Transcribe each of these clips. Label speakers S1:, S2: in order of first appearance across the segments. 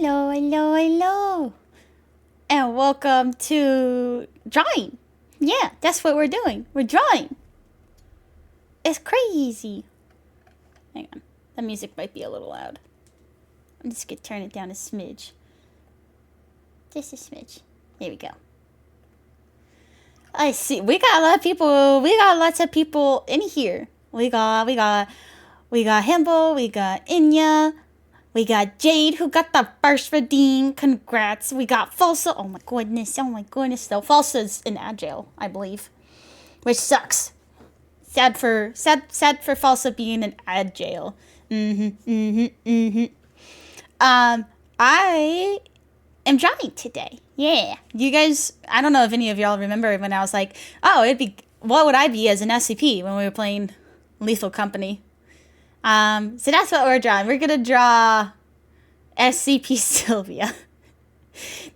S1: Hello, hello, hello. And welcome to drawing. Yeah, that's what we're doing. We're drawing. It's crazy. Hang on. The music might be a little loud. I'm just going to turn it down a smidge. Just a smidge. There we go. I see. We got a lot of people. We got lots of people in here. We got Himbo. We got Inya. We got Jade, who got the first redeem. Congrats. We got Falsa. Oh my goodness. Oh my goodness. Though Falsa's in jail, I believe, which sucks. Sad for Falsa being in ad jail. I am drawing today. Yeah. You guys, I don't know if any of y'all remember when I was like, oh, what would I be as an SCP when we were playing Lethal Company? So that's what we're drawing. We're going to draw SCP Sylvia.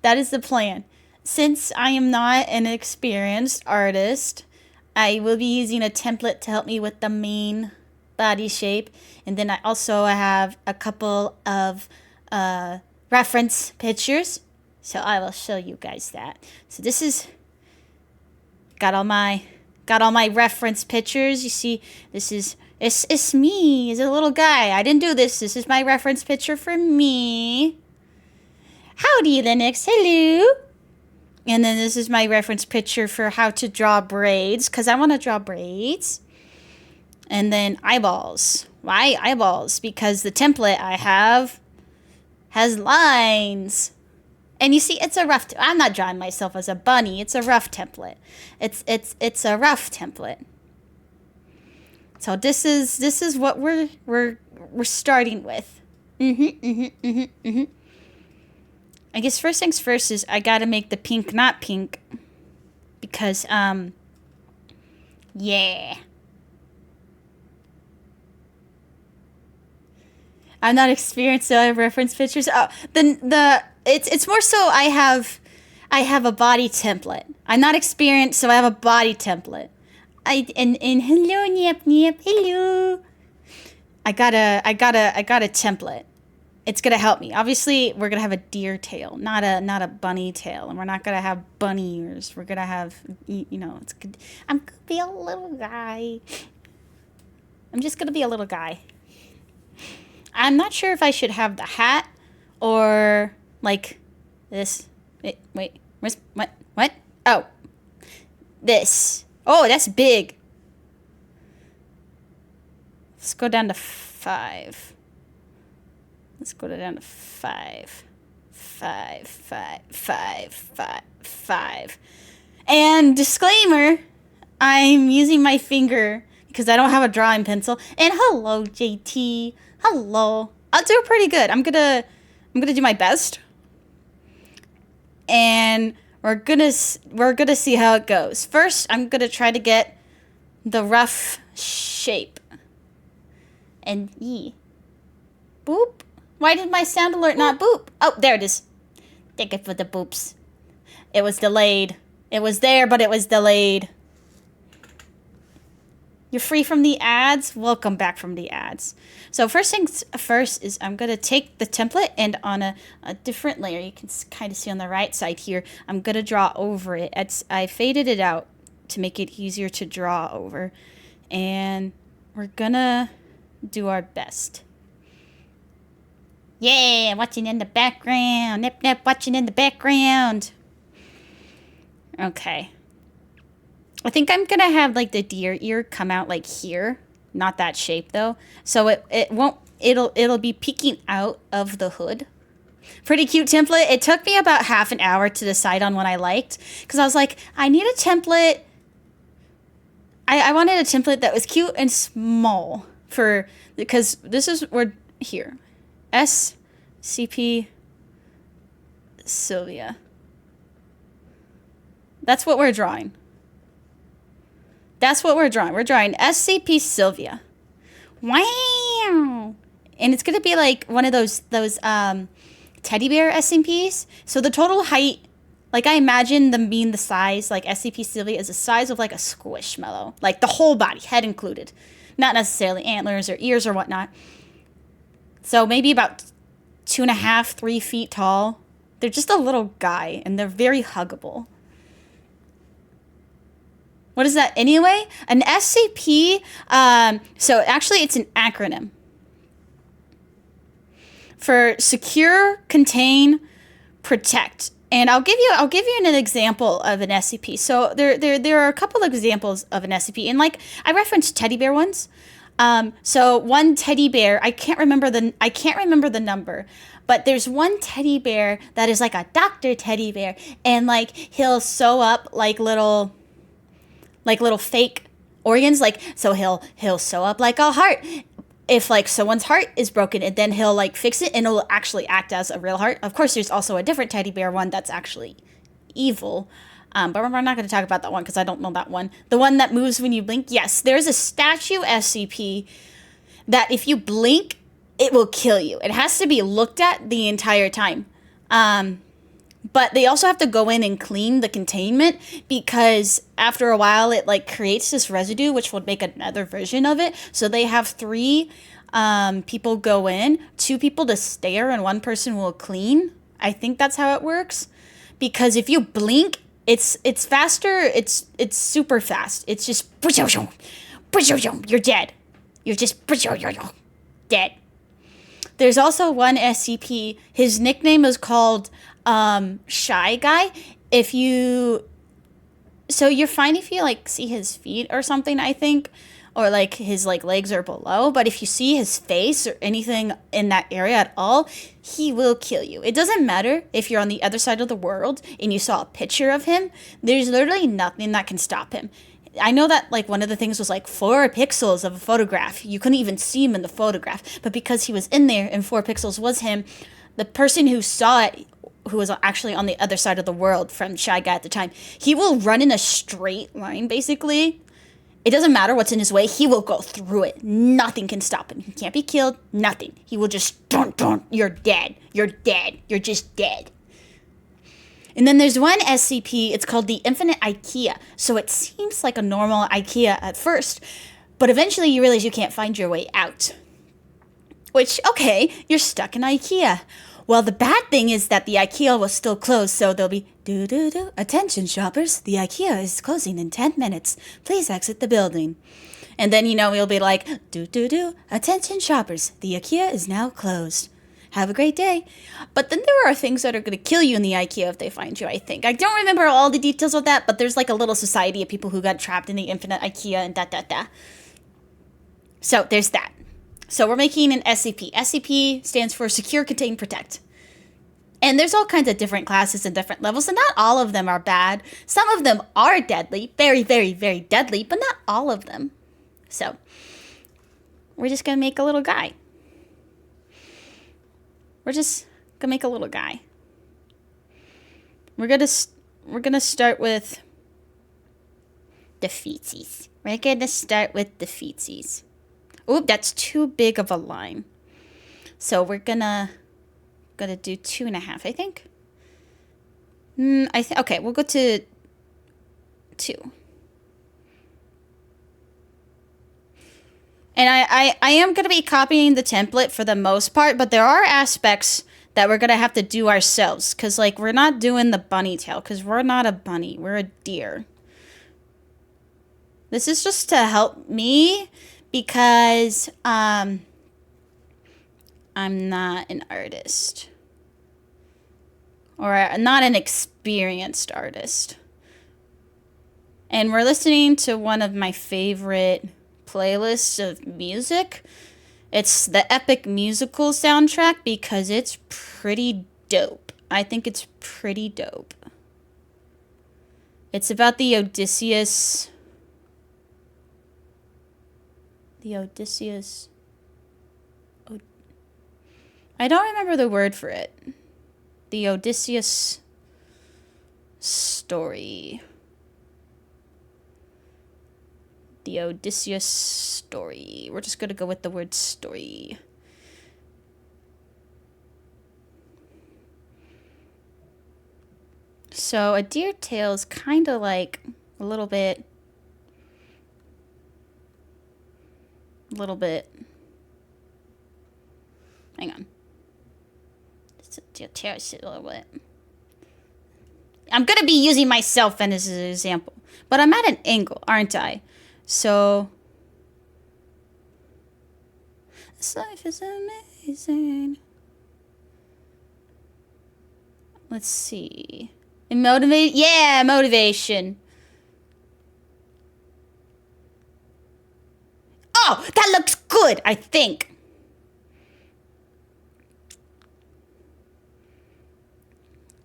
S1: That is the plan. Since I am not an experienced artist, I will be using a template to help me with the main body shape. And then I have a couple of reference pictures. So I will show you guys that. So this is got all my reference pictures. You see, this is it's me as a little guy. I didn't do this. This is my reference picture for me. Howdy, Linux. Hello. And then this is my reference picture for how to draw braids, because I want to draw braids. And then eyeballs. Why eyeballs? Because the template I have has lines. And you see, it's a rough. I'm not drawing myself as a bunny. It's a rough template. It's a rough template. So this is what we're starting with. I guess first things first is I gotta make the pink not pink, because yeah. I'm not experienced, so I have reference pictures. Oh, it's more so I have a body template. I'm not experienced, so I have a body template. And hello, Nip, hello. I got a template. It's gonna help me. Obviously, we're gonna have a deer tail, not a bunny tail, and we're not gonna have bunny ears. We're gonna have, it's good. I'm gonna be a little guy. I'm just gonna be a little guy. I'm not sure if I should have the hat or like this. Wait, where's what? Oh, this. Oh, that's big. Let's go down to 5. Let's go down to 5. 5, 5, 5, 5, 5. And disclaimer, I'm using my finger because I don't have a drawing pencil. And hello, JT. Hello. I'll do pretty good. I'm gonna do my best. And we're gonna see how it goes. First, I'm gonna try to get the rough shape. And boop. Why did my sound alert not boop? Oh, there it is. Thank you for the boops. It was delayed. It was there, but it was delayed. You're free from the ads? Welcome back from the ads. So first things first is I'm going to take the template, and on a different layer, you can kind of see on the right side here, I'm going to draw over it. I faded it out to make it easier to draw over. And we're going to do our best. Yeah, watching in the background. Nip, nip, watching in the background. Okay. I think I'm going to have like the deer ear come out like here. Not that shape though. So it'll be peeking out of the hood. Pretty cute template. It took me about half an hour to decide on what I liked, because I was like, I need a template. I wanted a template that was cute and small because this is where here. SCP Sylvia. That's what we're drawing. That's what we're drawing. We're drawing SCP Sylvia. Wow. And it's going to be like one of those teddy bear SCPs. So the total height, like I imagine them being the size, like SCP Sylvia is the size of like a squishmallow. Like the whole body, head included. Not necessarily antlers or ears or whatnot. So maybe about 2.5, 3 feet tall. They're just a little guy, and they're very huggable. What is that anyway? An SCP, so actually it's an acronym for Secure, Contain, Protect. And I'll give you an example of an SCP. So there are a couple of examples of an SCP, and like I referenced teddy bear ones. So one teddy bear, I can't remember the number, but there's one teddy bear that is like a doctor teddy bear, and like he'll sew up like little fake organs, like so he'll sew up like a heart if like someone's heart is broken, and then he'll like fix it and it'll actually act as a real heart. Of course, there's also a different teddy bear one that's actually evil. But we're not going to talk about that one because I don't know that one. The one that moves when you blink, yes, there's a statue SCP that if you blink, it will kill you. It has to be looked at the entire time. But they also have to go in and clean the containment because after a while it like creates this residue which will make another version of it. So they have 3 people go in, 2 people to stare, and 1 person will clean. I think that's how it works. Because if you blink, it's faster. It's super fast. It's just you're dead. You're just dead. There's also one SCP. His nickname is called Shy Guy. So you're fine if you like see his feet or something, I think, or like his like legs are below, but if you see his face or anything in that area at all, he will kill you. It doesn't matter if you're on the other side of the world and you saw a picture of him. There's literally nothing that can stop him. I know that like one of the things was like 4 pixels of a photograph. You couldn't even see him in the photograph, but because he was in there and 4 pixels was him, the person who saw it, who was actually on the other side of the world from Shy Guy at the time, he will run in a straight line, basically. It doesn't matter what's in his way. He will go through it. Nothing can stop him. He can't be killed. Nothing. He will just, dun, dun, you're dead. You're dead. You're just dead. And then there's one SCP. It's called the Infinite IKEA. So it seems like a normal IKEA at first, but eventually you realize you can't find your way out. Which, okay, you're stuck in IKEA. Well, the bad thing is that the IKEA was still closed, so there'll be, attention shoppers, the IKEA is closing in 10 minutes. Please exit the building. And then, we'll be like, attention shoppers, the IKEA is now closed. Have a great day. But then there are things that are going to kill you in the IKEA if they find you, I think. I don't remember all the details of that, but there's like a little society of people who got trapped in the infinite IKEA and . So there's that. So we're making an SCP. SCP stands for Secure, Contain, Protect. And there's all kinds of different classes and different levels, and not all of them are bad. Some of them are deadly, very, very, very deadly, but not all of them. So we're just going to make a little guy. We're just going to make a little guy. We're going to start with the feetsies. We're going to start with the feetsies. Oop, that's too big of a line. So we're gonna do 2.5, I think. Okay, we'll go to 2. And I am gonna be copying the template for the most part, but there are aspects that we're gonna have to do ourselves, cause like we're not doing the bunny tail, cause we're not a bunny, we're a deer. This is just to help me. Because I'm not an artist. Or not an experienced artist. And we're listening to one of my favorite playlists of music. It's the Epic Musical soundtrack because it's pretty dope. I think it's pretty dope. It's about the Odysseus... I don't remember the word for it. The Odysseus story. The Odysseus story. We're just going to go with the word story. So a deer tail is kind of like a little bit. Hang on. to tear shit a little bit. I'm going to be using myself as an example. But I'm at an angle, aren't I? So... This life is amazing. Let's see. Motivate? Yeah, motivation. Oh, that looks good, I think.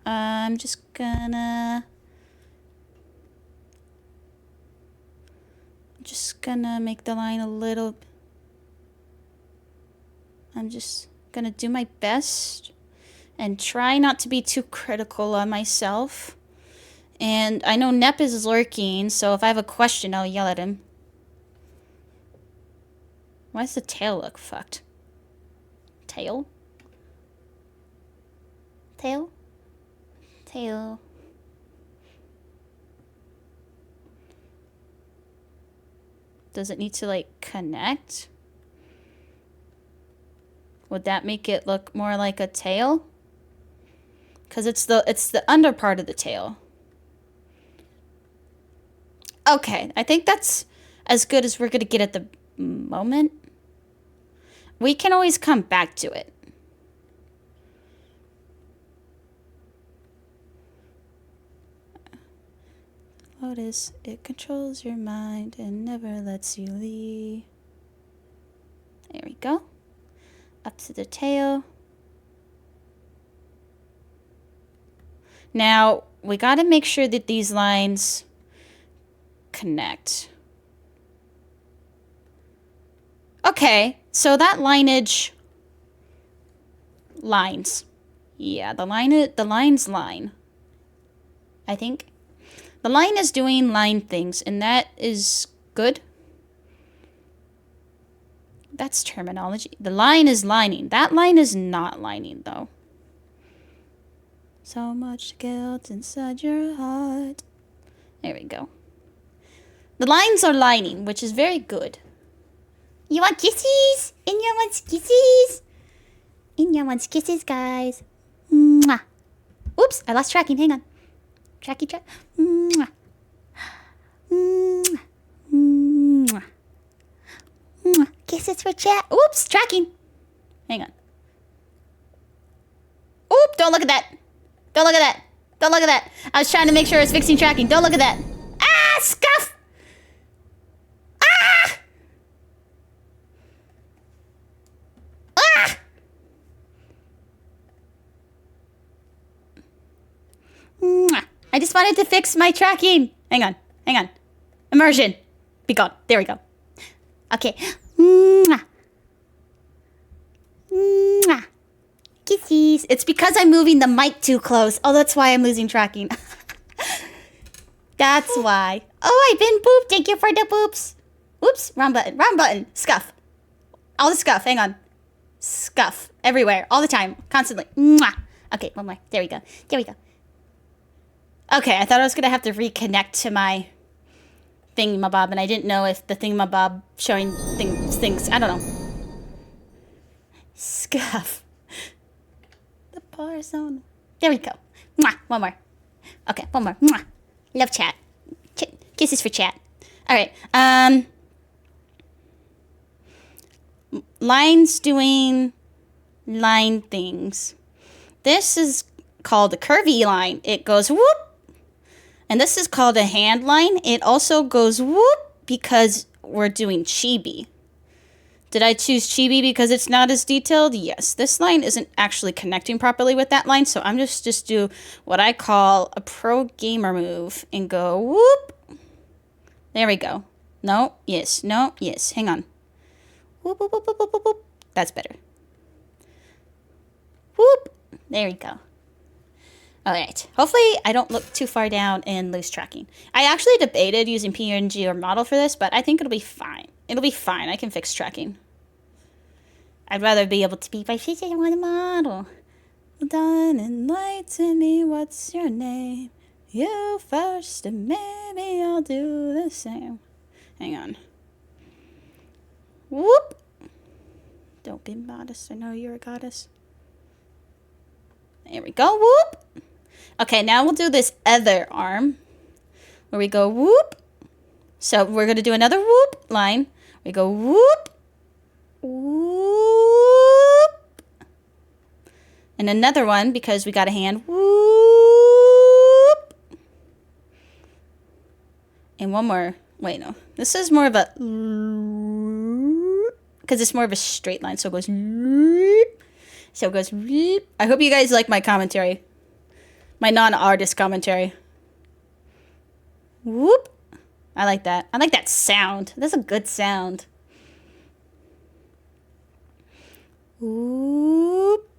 S1: I'm just gonna make the line a little... I'm just gonna do my best and try not to be too critical on myself. And I know Nep is lurking, so if I have a question, I'll yell at him. Why does the tail look fucked? Tail? Tail? Tail. Does it need to, like, connect? Would that make it look more like a tail? Because it's the under part of the tail. Okay, I think that's as good as we're going to get at the moment. We can always come back to it. Lotus, it controls your mind and never lets you leave. There we go. Up to the tail. Now, we got to make sure that these lines connect. Okay, so that lineage lines. Yeah, the lines line. I think. The line is doing line things, and that is good. That's terminology. The line is lining. That line is not lining, though. So much guilt inside your heart. There we go. The lines are lining, which is very good. You want kisses? Inya wants kisses. Inya wants kisses, guys. Mwah. Oops, I lost tracking. Hang on. Tracky track. Mwah. Mwah. Mwah. Mwah. Kisses for chat. Oops, tracking. Hang on. Oop, don't look at that. Don't look at that. Don't look at that. I was trying to make sure I was fixing tracking. Don't look at that. Ah, scuff. Ah. Ah. Mwah. I just wanted to fix my tracking. Hang on. Hang on. Immersion. Be gone. There we go. Okay. Mwah. Mwah. Kisses. It's because I'm moving the mic too close. Oh, that's why I'm losing tracking. That's why. Oh, I've been pooped. Thank you for the poops. Oops. Wrong button. Wrong button. Scuff. All the scuff. Hang on. Scuff. Everywhere. All the time. Constantly. Mwah. Okay, one more. There we go. There we go. Okay, I thought I was going to have to reconnect to my thingamabob, and I didn't know if the thingamabob showing things. I don't know. Scuff. The poor zone. There we go. Mwah. One more. Okay, one more. Mwah. Love chat. Kisses for chat. All right. Lines doing line things. This is called a curvy line. It goes whoop. And this is called a hand line. It also goes whoop because we're doing chibi. Did I choose chibi because it's not as detailed? Yes. This line isn't actually connecting properly with that line, so I'm just do what I call a pro gamer move and go whoop. There we go. No, yes, no, yes. Hang on. Whoop, whoop, whoop, whoop, whoop, whoop. That's better. Whoop. There we go. All right. Hopefully I don't look too far down and lose tracking. I actually debated using PNG or model for this, but I think it'll be fine. It'll be fine. I can fix tracking. I'd rather be able to be by fixing on a model. Well done, enlighten me. What's your name? You first, and maybe I'll do the same. Hang on. Whoop. Don't be modest. I know you're a goddess. There we go. Whoop. Okay, now we'll do this other arm where we go whoop. So we're going to do another whoop line. We go whoop, whoop. And another one because we got a hand. Whoop. And one more. Wait, no. This is more of a... Because it's more of a straight line. So it goes... So it goes... I hope you guys like my commentary. My non-artist commentary. Whoop. I like that. I like that sound. That's a good sound. Whoop.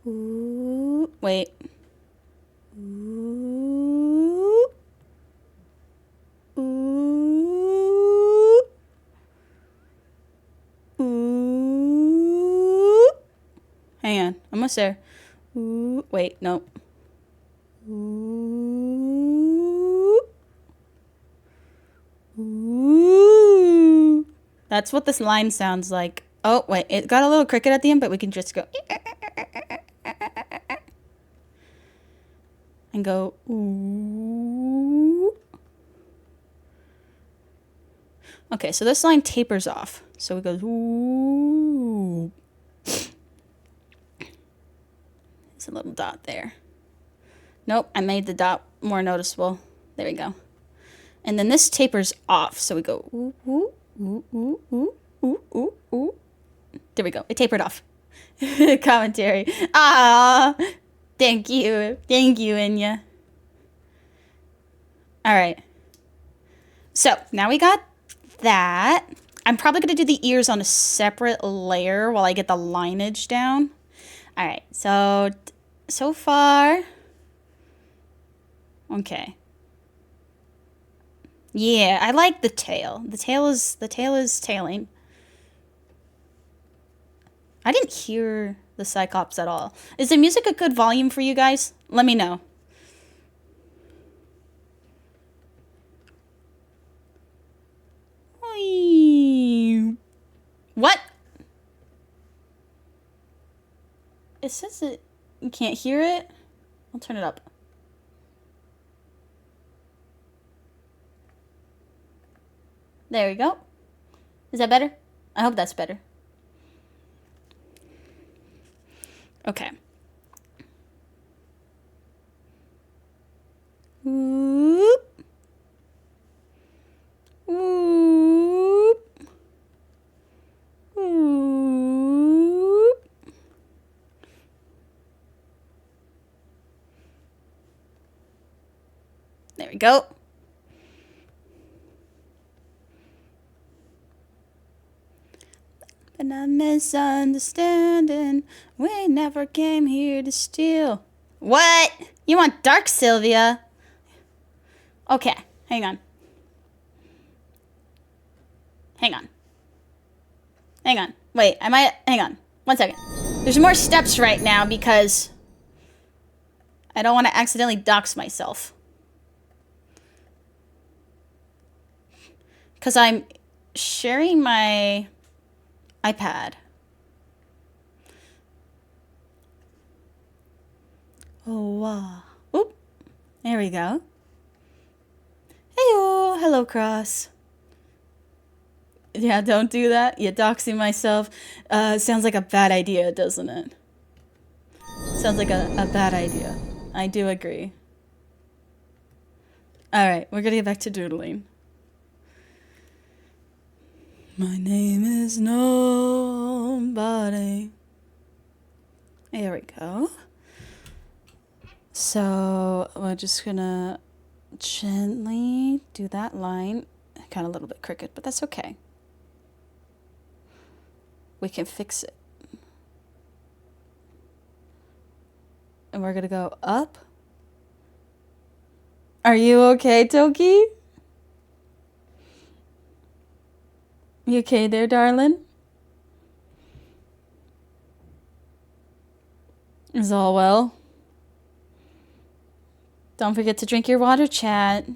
S1: Whoop. Wait. Whoop. Whoop. Whoop. Hang on. Almost there. Whoop. Wait, no. Whoop. Whoop. That's what this line sounds like. Oh, wait. It got a little cricket at the end, but we can just go... And go... Ooh. Okay, so this line tapers off. So it goes... Ooh. There's a little dot there. Nope, I made the dot more noticeable. There we go. And then this tapers off. So we go... Ooh, ooh, ooh, ooh, ooh, ooh, ooh, ooh. There we go. It tapered off. Commentary. Ah, thank you. Thank you, Inya. All right. So now we got that. I'm probably going to do the ears on a separate layer while I get the lineage down. All right. So far. Okay. Yeah, I like the tail. The tail is tailing. I didn't hear the Cyclops at all. Is the music a good volume for you guys? Let me know. What? It says that you can't hear it. I'll turn it up. There we go. Is that better? I hope that's better. Okay. Whoop. Whoop. Whoop. There we go. But I'm misunderstanding. We never came here to steal. What? You want dark, Sylvia? Okay, hang on. Hang on. Hang on. Wait, hang on. 1 second. There's more steps right now because I don't want to accidentally dox myself. Because I'm sharing my iPad. Oh, wow. Oop. There we go. Heyo. Hello, Cross. Yeah, don't do that. You're doxing myself. Sounds like a bad idea, doesn't it? Sounds like a bad idea. I do agree. Alright, we're gonna get back to doodling. My name is nobody. There we go. So we're just gonna gently do that line. Kind of a little bit crooked, but that's okay. We can fix it. And we're gonna go up. Are you okay, Toki? You okay there, darling? Is all well? Don't forget to drink your water, chat.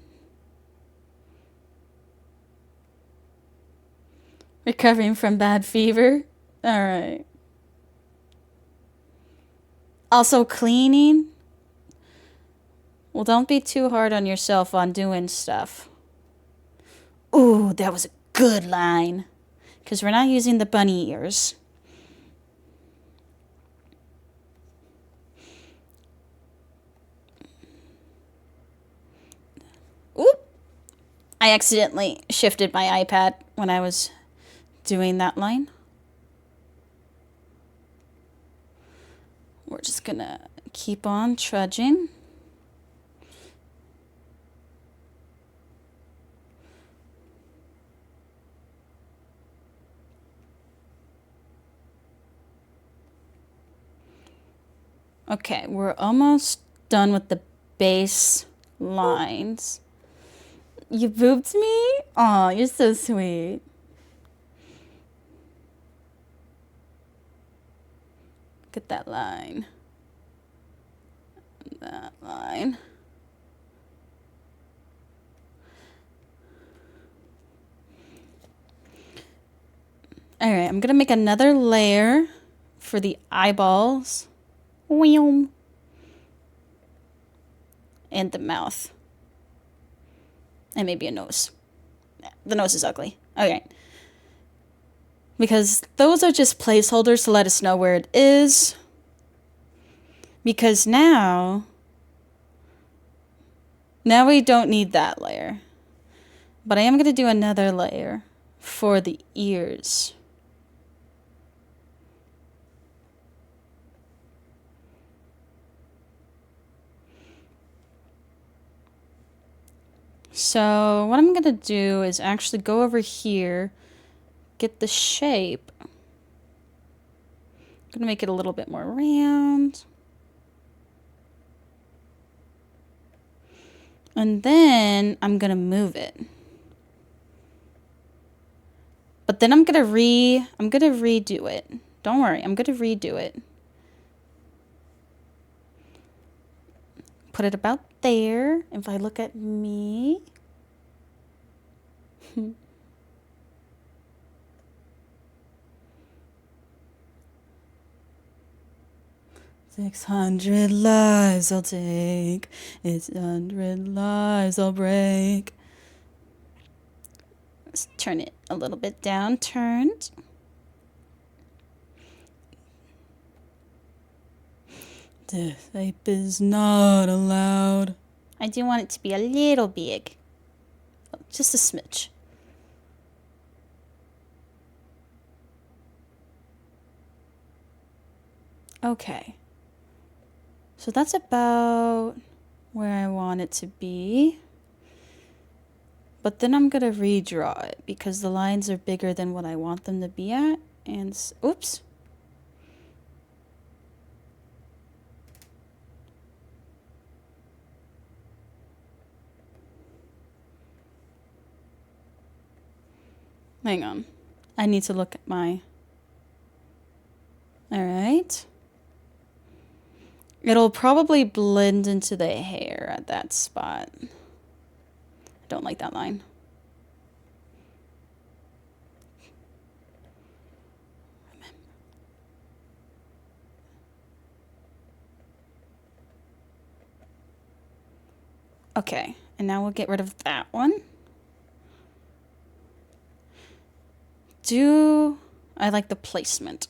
S1: Recovering from bad fever? Alright. Also cleaning. Well, don't be too hard on yourself on doing stuff. Ooh, that was a good line. Because we're not using the bunny ears. Oop! I accidentally shifted my iPad when I was doing that line. We're just gonna keep on trudging. Okay, we're almost done with the base lines. You booped me? Aw, you're so sweet. Look at that line. That line. Alright, I'm gonna make another layer for the eyeballs. And the mouth. And maybe a nose. The nose is ugly. Okay. Because those are just placeholders to let us know where it is. Because now we don't need that layer. But I am going to do another layer for the ears. So what I'm going to do is actually go over here, get the shape. I'm going to make it a little bit more round. And then I'm going to move it. But then I'm going to redo it. Don't worry, I'm going to redo it. Put it about there. If I look at me. 600 lives I'll take. It's 100 lives I'll break. Let's turn it a little bit down. Turned. Death ape is not allowed. I do want it to be a little big. Just a smidge. Okay. So that's about where I want it to be. But then I'm going to redraw it because the lines are bigger than what I want them to be at. And, oops. Hang on. I need to look at my... Alright. It'll probably blend into the hair at that spot. I don't like that line. Okay, and now we'll get rid of that one. I like the placement.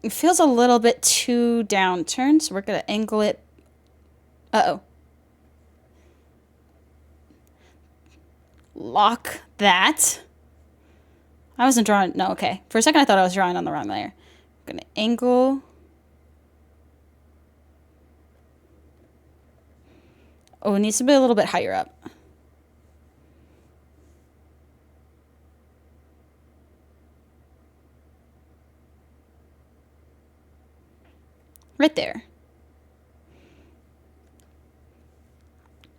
S1: It feels a little bit too downturned, so we're going to angle it. Uh-oh. Lock that. I wasn't drawing. No, okay. For a second, I thought I was drawing on the wrong layer. I'm going to angle. Oh, it needs to be a little bit higher up. Right there.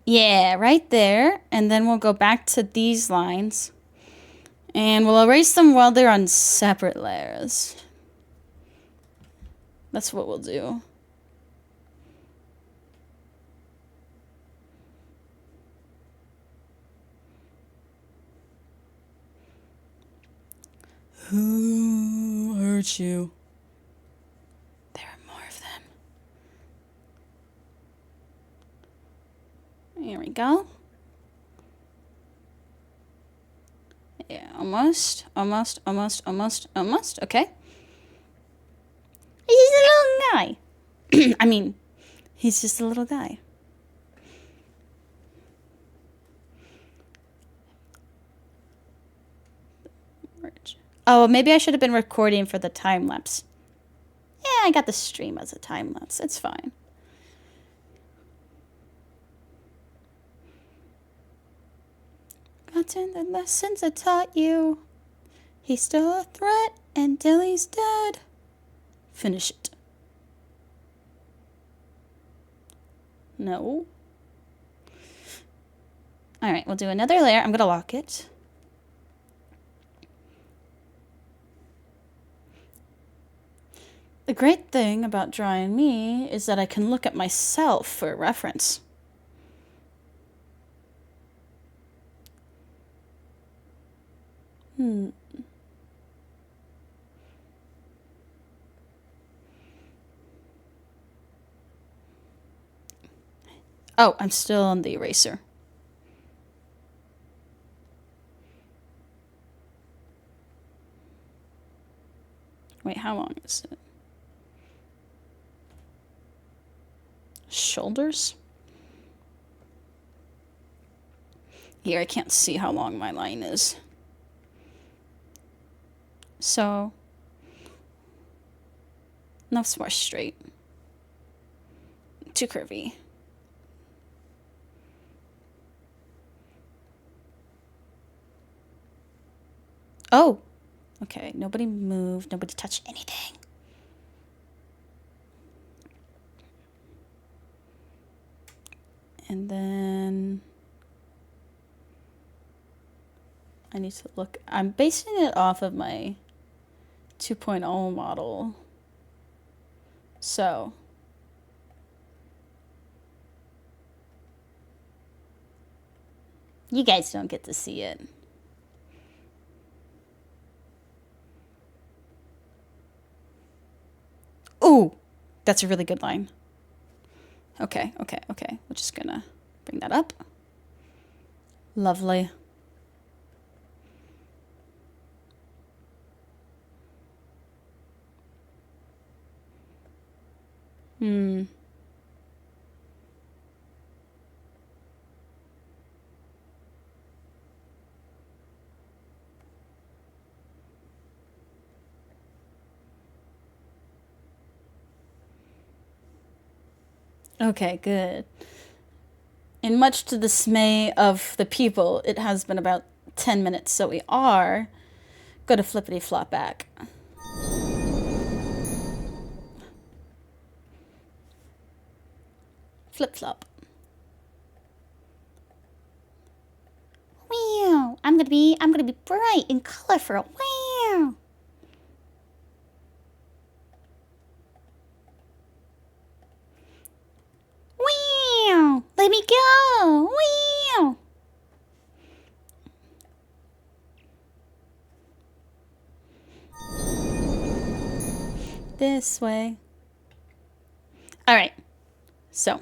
S1: Yeah, right there. And then we'll go back to these lines. And we'll erase them while they're on separate layers. That's what we'll do. Who hurt you? Here we go. Yeah, almost. Okay. He's a little guy. I mean, he's just a little guy. Oh, maybe I should have been recording for the time lapse. Yeah, I got the stream as a time lapse. It's fine. Gotten the lessons I taught you. He's still a threat until he's dead. Finish it. No. Alright, we'll do another layer. I'm gonna lock it. The great thing about drawing me is that I can look at myself for reference. Oh, I'm still on the eraser. Wait, how long is it? Shoulders? Here, I can't see how long my line is. So, that's more straight. Too curvy. Oh, okay. Nobody moved. Nobody touched anything. And then I need to look. I'm basing it off of my 2.0 model. So you guys don't get to see it. Ooh, that's a really good line. Okay. We're just gonna bring that up. Lovely. Okay, good. And much to the dismay of the people, it has been about 10 minutes, so we are going to flippity flop back. Flip flop. Wow, I'm gonna be bright and colorful. Wow. Wow, let me go. Wow. This way. All right. So.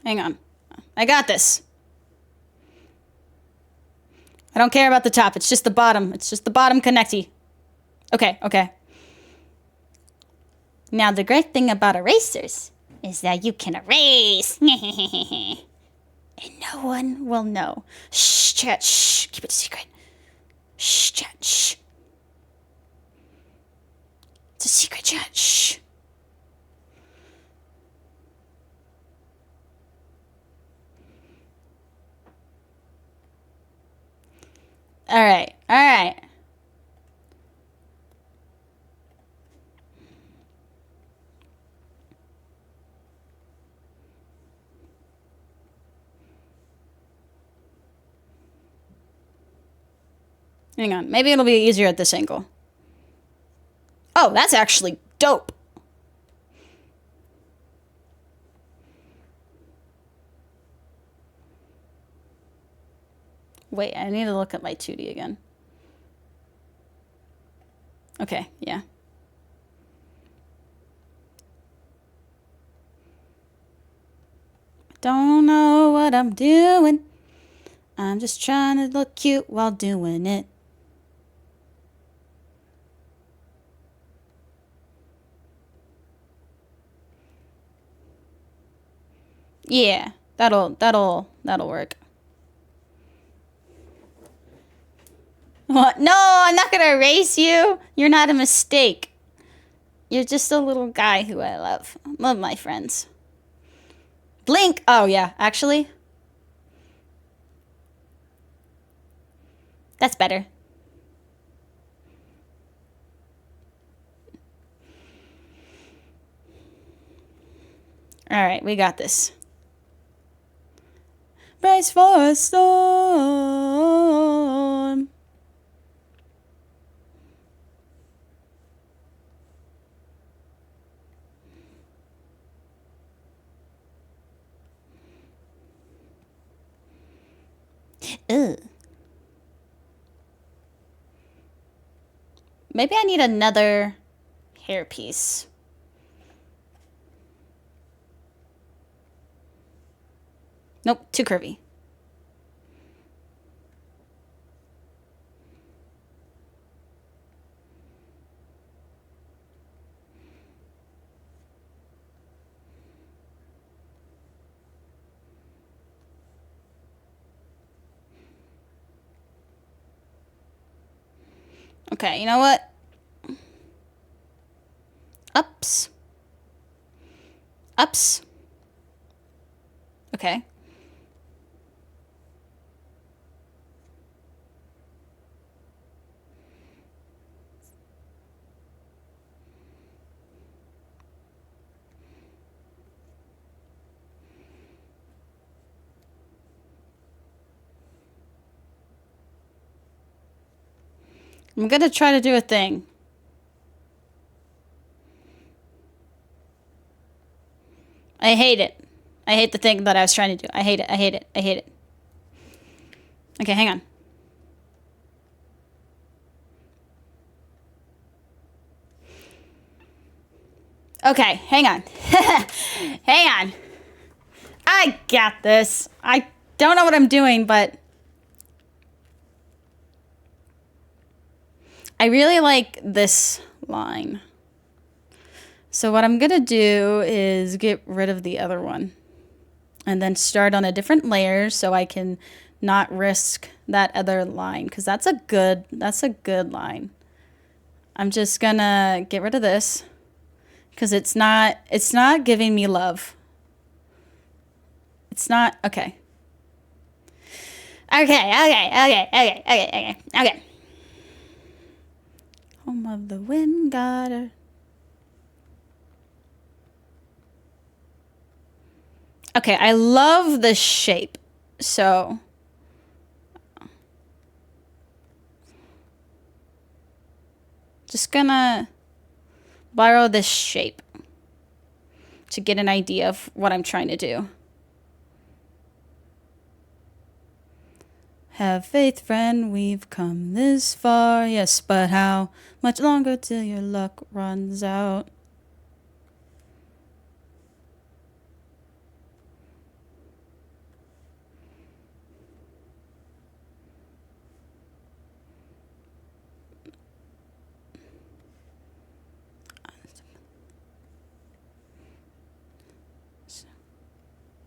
S1: Hang on. I got this. I don't care about the top. It's just the bottom. It's just the bottom connecty. Okay. Now, the great thing about erasers is that you can erase. And no one will know. Shh, chat, shh. Keep it a secret. Shh, chat, shh. It's a secret, chat, shh. All right. Hang on. Maybe it'll be easier at this angle. Oh, that's actually dope. wait, I need to look at my 2D again. Okay, yeah. Don't know what I'm doing. I'm just trying to look cute while doing it. Yeah, that'll work. What? No, I'm not gonna erase you. You're not a mistake. You're just a little guy who I love. Love my friends. Blink. Oh yeah, actually. That's better. All right, we got this. Brace for a storm. Ugh. Maybe I need another hairpiece. Nope, too curvy. Okay, you know what? Ups. Ups. Okay. I'm gonna try to do a thing. I hate it. I hate the thing that I was trying to do. I hate it. I hate it. I hate it. Okay, hang on. Okay, hang on. Hang on. I got this. I don't know what I'm doing, but I really like this line. So what I'm gonna do is get rid of the other one and then start on a different layer so I can not risk that other line, because that's a good line. I'm just gonna get rid of this because it's not giving me love. It's not okay. Okay. Home of the wind got her. Okay, I love the shape. So just gonna borrow this shape to get an idea of what I'm trying to do. Have faith, friend, we've come this far. Yes, but how much longer till your luck runs out?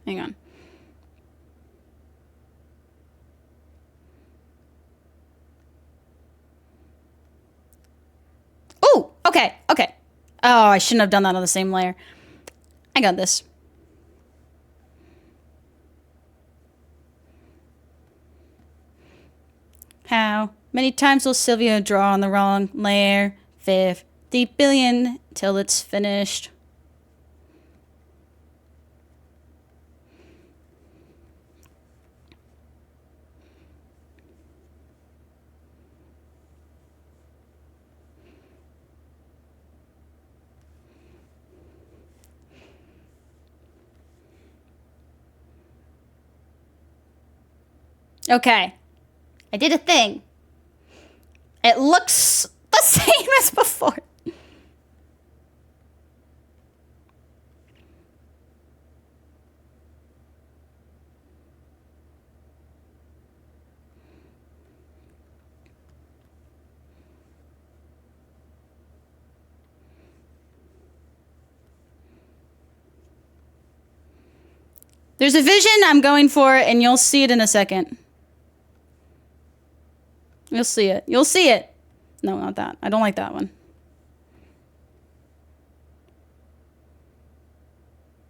S1: Hang on. Oh, okay. Oh, I shouldn't have done that on the same layer. I got this. How many times will Sylvia draw on the wrong layer? 50 billion till it's finished. Okay. I did a thing. It looks the same as before. There's a vision I'm going for, and you'll see it in a second. You'll see it. You'll see it. No, not that. I don't like that one.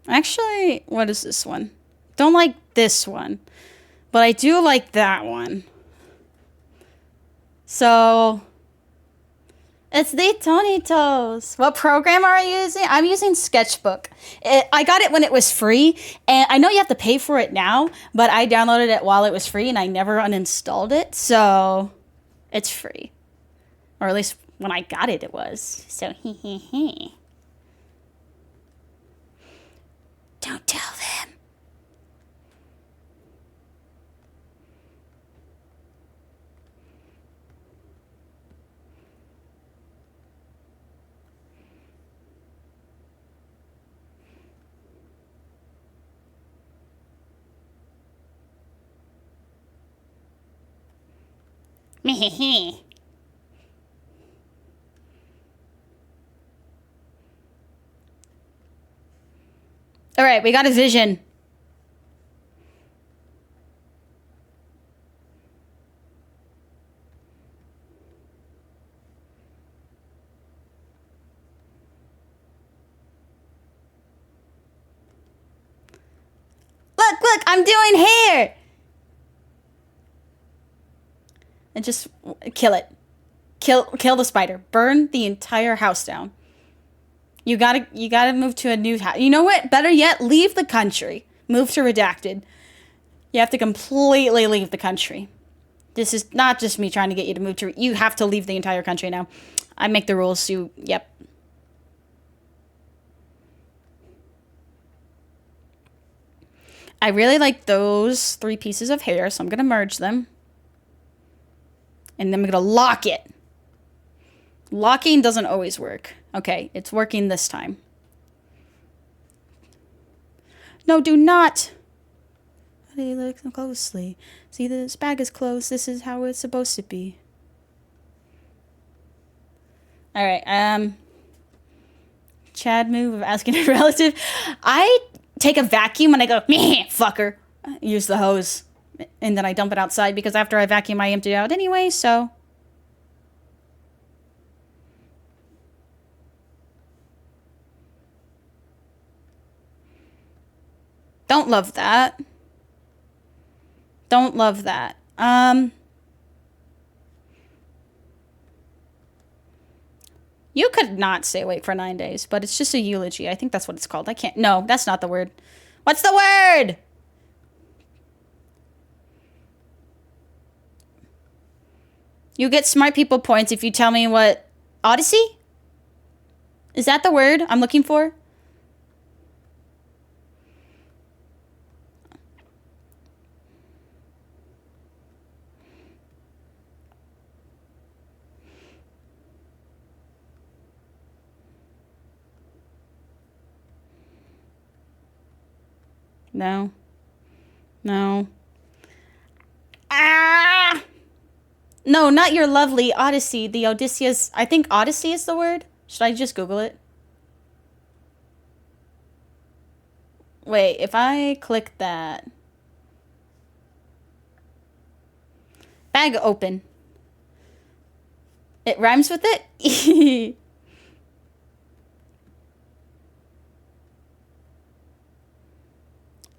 S1: Actually, what is this one? Don't like this one. But I do like that one. So... it's the Tonitos. What program are you using? I'm using Sketchbook. I got it when it was free, and I know you have to pay for it now, but I downloaded it while it was free, and I never uninstalled it, so it's free. Or at least when I got it, it was. So, hee. Don't tell them. Meh. All right, we got a vision. Look, I'm doing hair. And just kill it. Kill the spider. Burn the entire house down. You gotta move to a new house. You know what? Better yet, leave the country. Move to redacted. You have to completely leave the country. This is not just me trying to get you to move to... you have to leave the entire country now. I make the rules, so yep. I really like those 3 pieces of hair, so I'm gonna merge them. And then I'm gonna lock it. Locking doesn't always work. Okay, it's working this time. No, do not. Hey, look closely. See, this bag is closed. This is how it's supposed to be. All right. Chad move of asking a relative. I take a vacuum and I go, meh, fucker. Use the hose. And then I dump it outside because after I vacuum, I empty it out anyway, so. Don't love that. Don't love that. You could not stay awake for 9 days, but it's just a eulogy. I think that's what it's called. I can't. No, that's not the word. What's the word? You get smart people points if you tell me what... Odyssey? Is that the word I'm looking for? No. No. Ah! No, not your lovely Odyssey. The Odysseus. I think Odyssey is the word. Should I just Google it? Wait, if I click that. Bag open. It rhymes with it?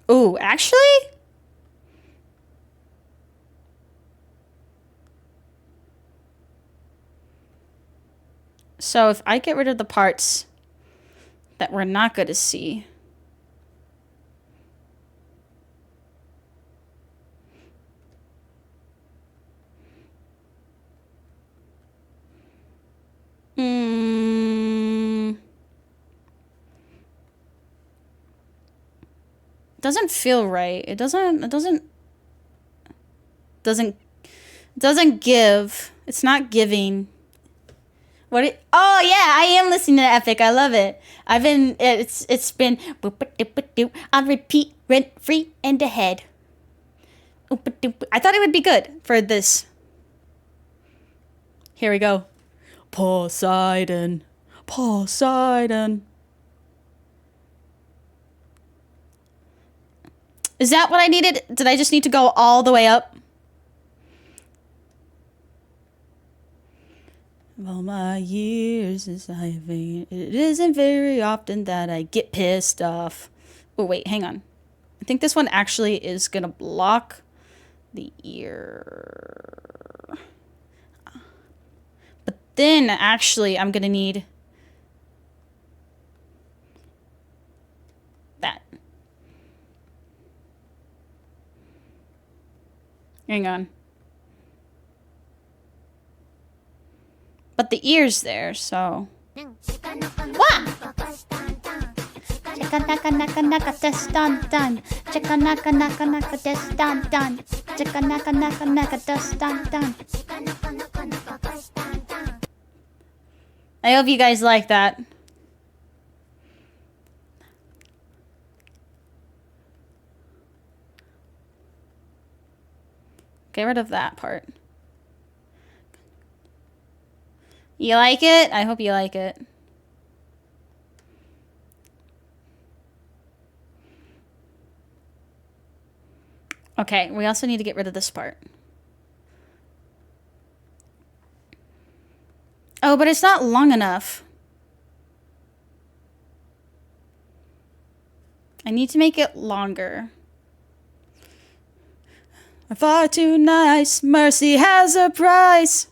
S1: Ooh, actually? So if I get rid of the parts that we're not going to see. Doesn't feel right. It doesn't It doesn't give. It's not giving. Oh yeah, I am listening to Epic. I love it. It's been on repeat, rent free and ahead. I thought it would be good for this. Here we go. Poseidon. Poseidon. Is that what I needed? Did I just need to go all the way up? Of all my years as I've been, it isn't very often that I get pissed off. Oh, wait, hang on. I think this one actually is gonna block the ear. But then, actually, I'm gonna need that. Hang on. But the ear's there, so... What? Chicka naka naka naka test dun dun. Chicka naka naka naka test dun dun. Chicka naka naka naka test dun dun. I hope you guys like that. Get rid of that part. You like it? I hope you like it. Okay, we also need to get rid of this part. Oh, but it's not long enough. I need to make it longer. I'm far too nice. Mercy has a price.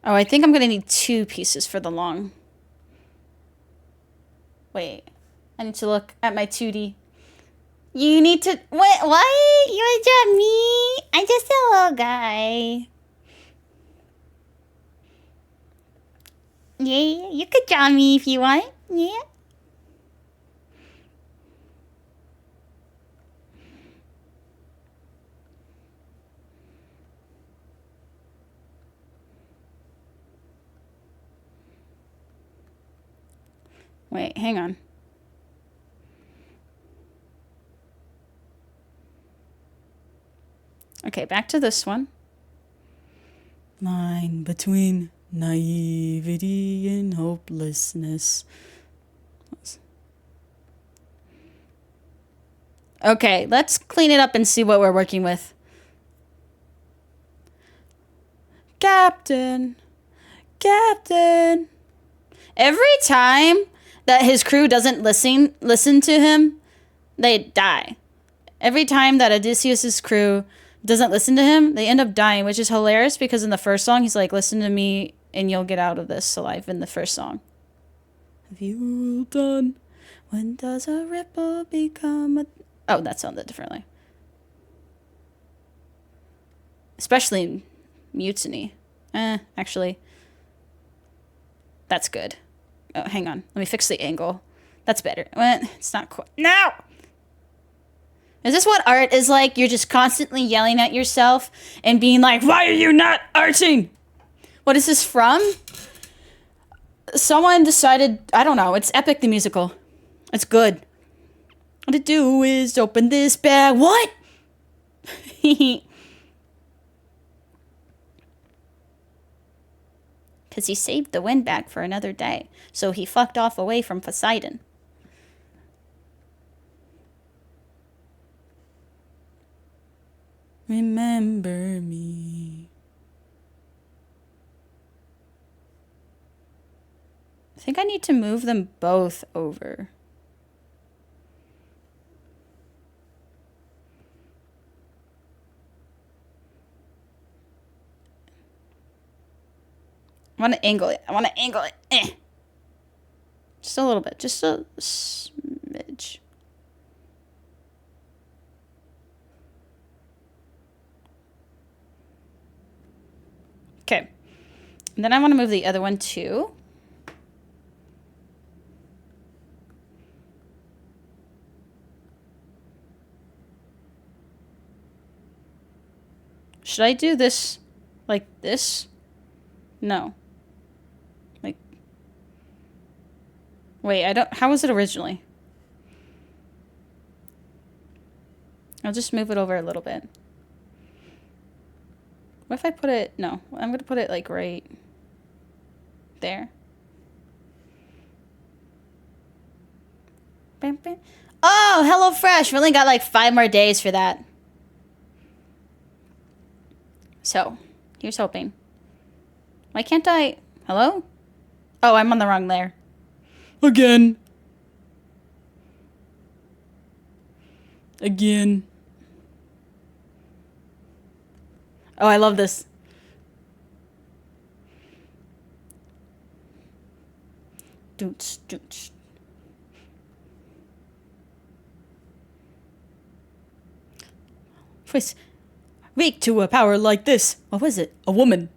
S1: Oh, I think I'm gonna need 2 pieces for the long. Wait, I need to look at my 2D. You need to, what? You wanna draw me? I'm just a little guy. Yeah, you could draw me if you want. Yeah. Wait, hang on. Okay, back to this one. Line between naivety and hopelessness. Okay, let's clean it up and see what we're working with. Captain. Captain. Every time that his crew doesn't listen to him, they die. Every time that Odysseus's crew doesn't listen to him, they end up dying, which is hilarious because in the first song, he's like, listen to me and you'll get out of this alive in the first song. Have you done? When does a ripple become a... Oh, that sounded differently. Especially Mutiny. Actually, that's good. Oh, hang on. Let me fix the angle. That's better. It's not quite... No! Is this what art is like? You're just constantly yelling at yourself and being like, why are you not arting? What is this from? Someone decided, I don't know, it's Epic the Musical. It's good. What to do is open this bag. What? Because he saved the wind bag for another day. So he fucked off away from Poseidon. Remember me. I think I need to move them both over. I want to angle it. I want to angle it. Just a little bit. Just a smidge. Okay. And then I want to move the other one too. Should I do this like this? No. Like, wait, I don't, how was it originally? I'll just move it over a little bit. What if I put it, no, I'm gonna put it like right there. Bam, bam. Oh, HelloFresh. We only got like 5 more days for that. So, here's hoping. Why can't I? Hello? Oh, I'm on the wrong layer. Again. Again. Oh, I love this. Doots, doots. Twist. Weak to a power like this. What was it? A woman.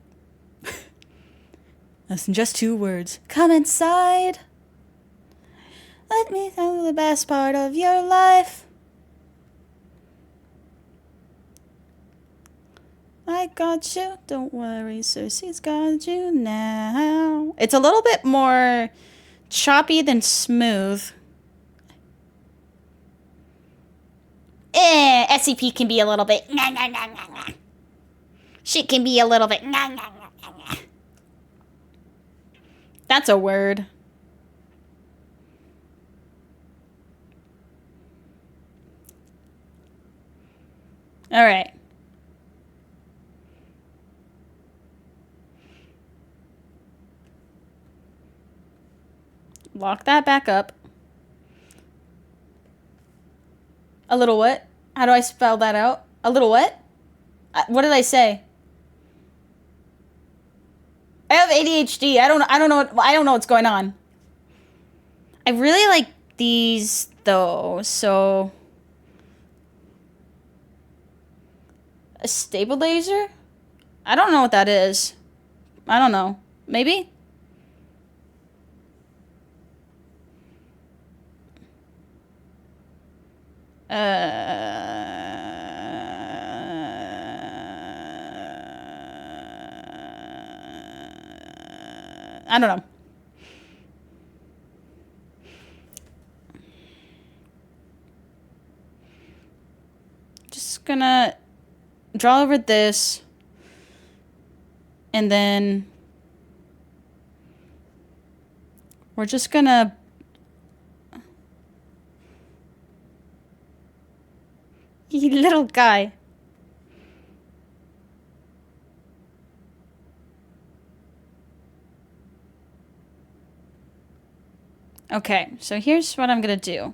S1: That's just 2 words. Come inside. Let me tell the best part of your life. I got you. Don't worry, Cersei's got you now. It's a little bit more choppy than smooth. SCP can be a little bit. Shit can be a little bit. That's a word. All right. Lock that back up. A little what? How do I spell that out? A little what? What did I say? I have ADHD. I don't know what's going on. I really like these though, so a stabilizer? I don't know what that is. I don't know. Maybe? I don't know. Just gonna draw over this. And then we're just gonna you little guy. Okay, so here's what I'm gonna do.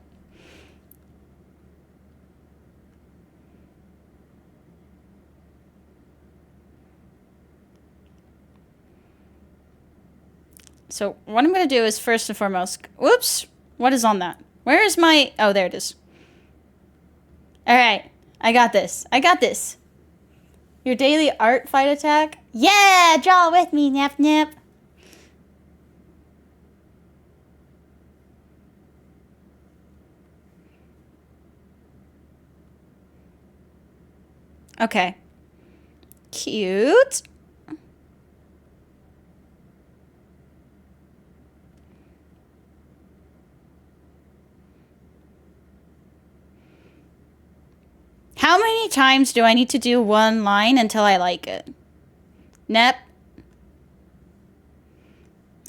S1: So what I'm gonna do is first and foremost, whoops, what is on that? Where is my, oh, there it is. All right, I got this. I got this. Your daily art fight attack? Yeah, draw with me, nap nap. Okay. Cute. How many times do I need to do one line until I like it? Nep.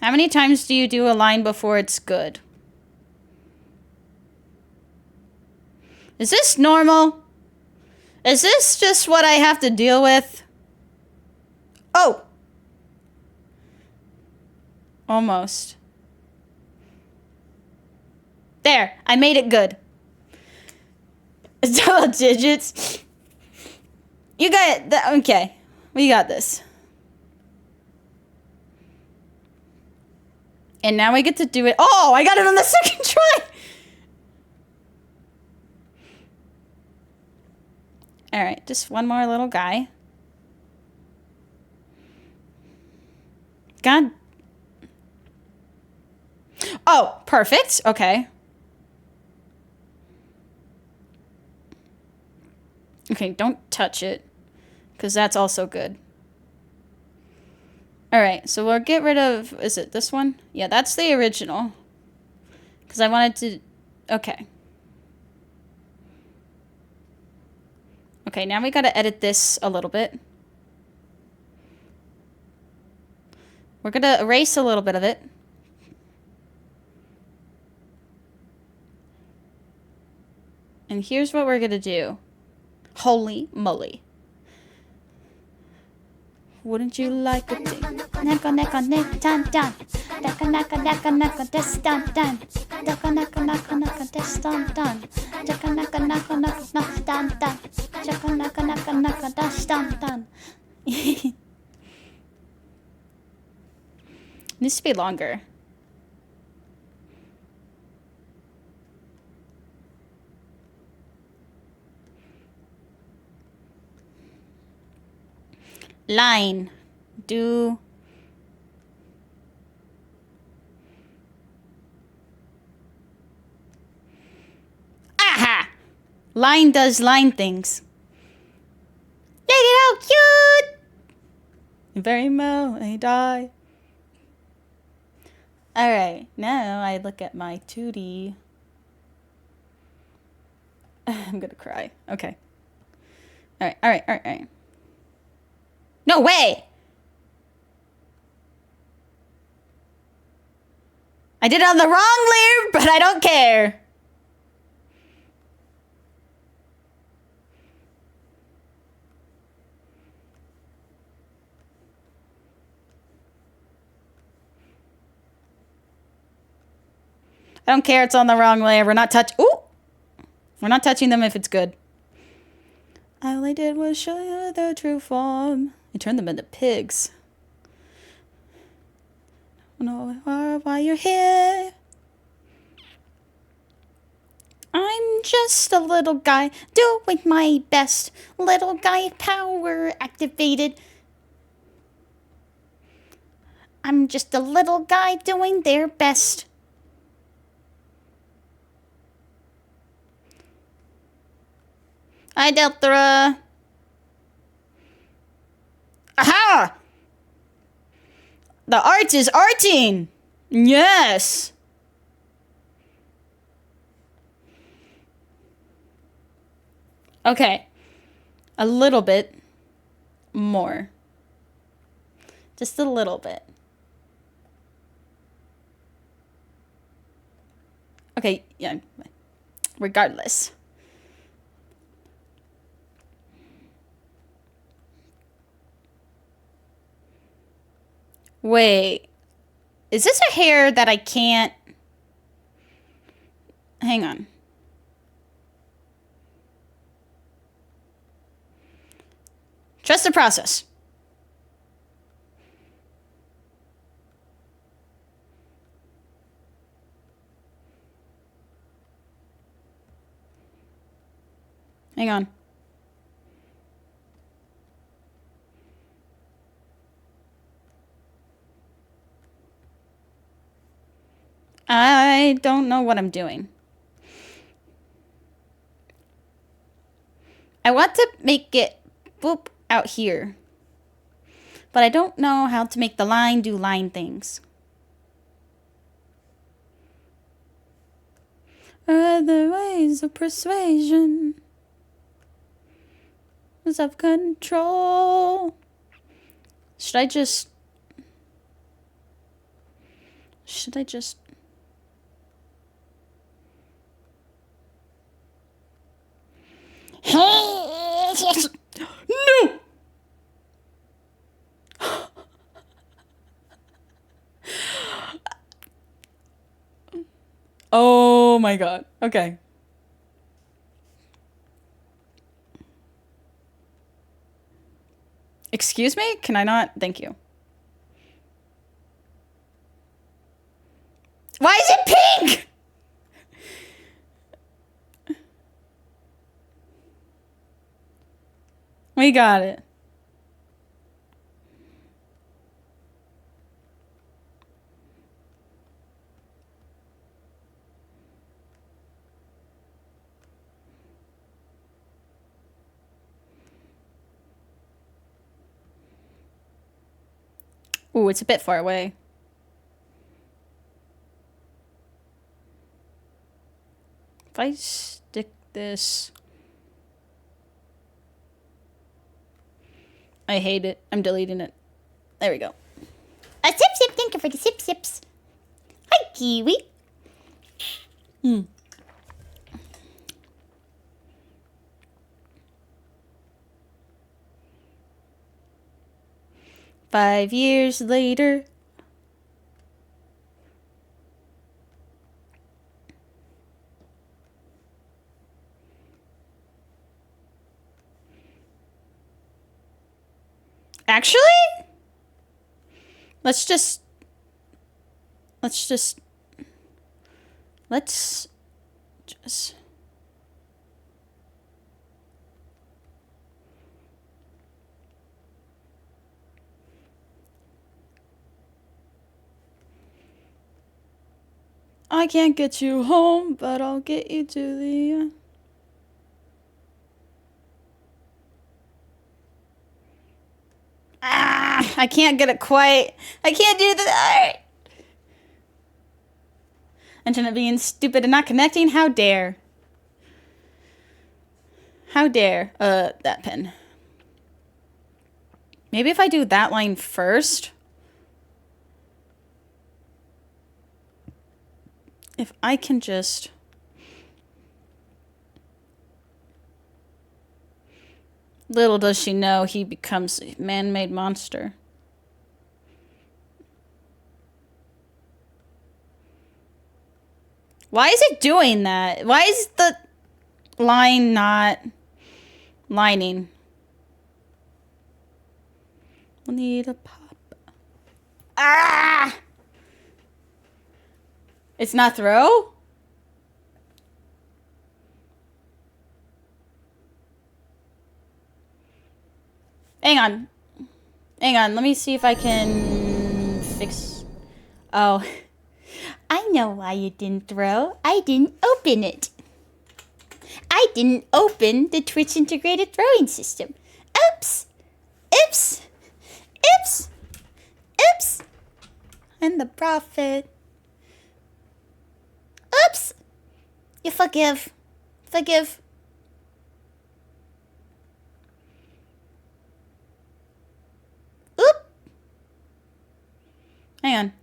S1: How many times do you do a line before it's good? Is this normal? Is this just what I have to deal with? Oh! Almost. There, I made it good. Double digits. You got it. Okay, we got this. And now we get to do it. Oh, I got it on the second try. All right, just one more little guy. God. Oh, perfect. Okay. Okay, don't touch it. because that's also good. Alright, so we'll get rid of... Is it this one? Yeah, that's the original. Because I wanted to... Okay. Okay, now we gotta edit this a little bit. We're gonna erase a little bit of it. And here's what we're gonna do. Holy moly. Wouldn't you like a thing? Naka naka neck tan tan. Naka naka naka naka des tan tan. Naka naka naka naka des tan tan. Naka naka naka naka naka tan tan. Naka naka naka naka des tan tan. Needs to be longer. Line. Do. Aha! Line does line things. Look at how cute! Very well, I die. Alright, now I look at my 2D. I'm gonna cry. Okay. Alright. No way! I did it on the wrong layer, but I don't care. I don't care, it's on the wrong layer. We're not We're not touching them if it's good. All I did was show you the true form. I turned them into pigs. I don't know why you're here. I'm just a little guy doing my best. Little guy power activated. I'm just a little guy doing their best. Hi, Deltra. Aha! The art is arting. Yes. Okay. A little bit more. Just a little bit. Okay, yeah. Regardless. Wait. Is this a hair that I can't... Hang on. Trust the process. Hang on. I don't know what I'm doing. I want to make it boop out here. But I don't know how to make the line do line things. Other ways of persuasion. Self-control. Should I just... No! Oh my god. Okay. Excuse me? Can I not? Thank you. Why is it pink? We got it. Ooh, it's a bit far away. If I stick this... I hate it. I'm deleting it. There we go. A sip sip, thank you for the sip sips. Hi, Kiwi. 5 years later. Actually, let's just I can't get you home, but I'll get you to the I can't get it quite. I can't do that. Internet being stupid and not connecting. How dare? How dare? That pen. Maybe if I do that line first. If I can just... Little does she know he becomes a man-made monster. Why is it doing that? Why is the line not lining? We'll need a pop. Ah! It's not throw? Hang on. Hang on. Let me see if I can fix... Oh. I know why you didn't throw. I didn't open it. I didn't open the Twitch integrated throwing system. Oops. Oops. Oops. Oops. I'm the prophet. Oops. You forgive. Forgive. Oop. Hang on.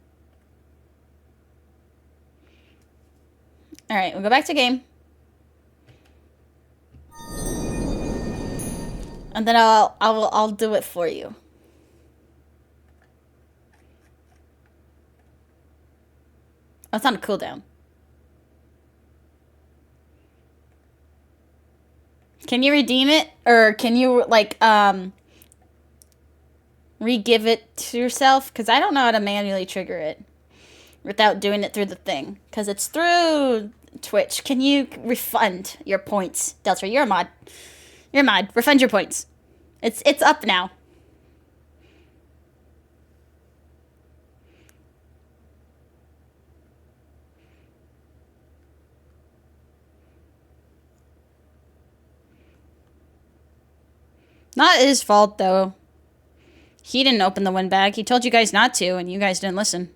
S1: All right, we'll go back to game. And then I'll do it for you. Oh, it's on a cooldown. Can you redeem it? Or can you, like, re-give it to yourself? Because I don't know how to manually trigger it without doing it through the thing. Because it's through Twitch. Can you refund your points? Delta, you're a mod. You're a mod. Refund your points. It's up now. Not his fault, though. He didn't open the win bag. He told you guys not to, and you guys didn't listen.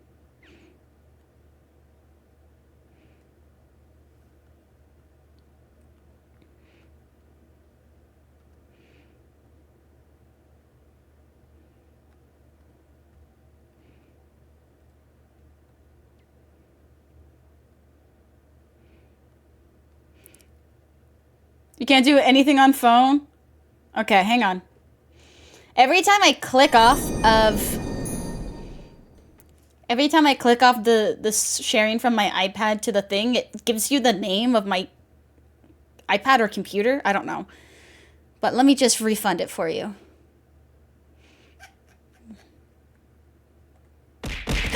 S1: You can't do anything on phone? Okay, hang on. Every time I click off the sharing from my iPad to the thing, it gives you the name of my iPad or computer. I don't know. But let me just refund it for you.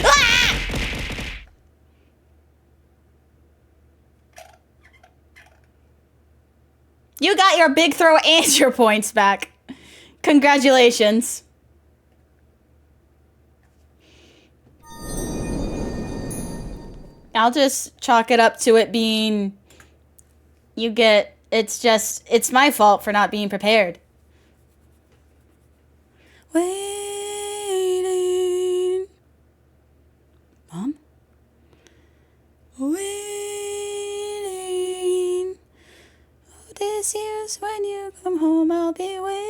S1: Ah! You got your big throw and your points back. Congratulations. I'll just chalk it up to it being... It's my fault for not being prepared. Waiting Mom? Waiting. Oh, this year's when you come home, I'll be waiting.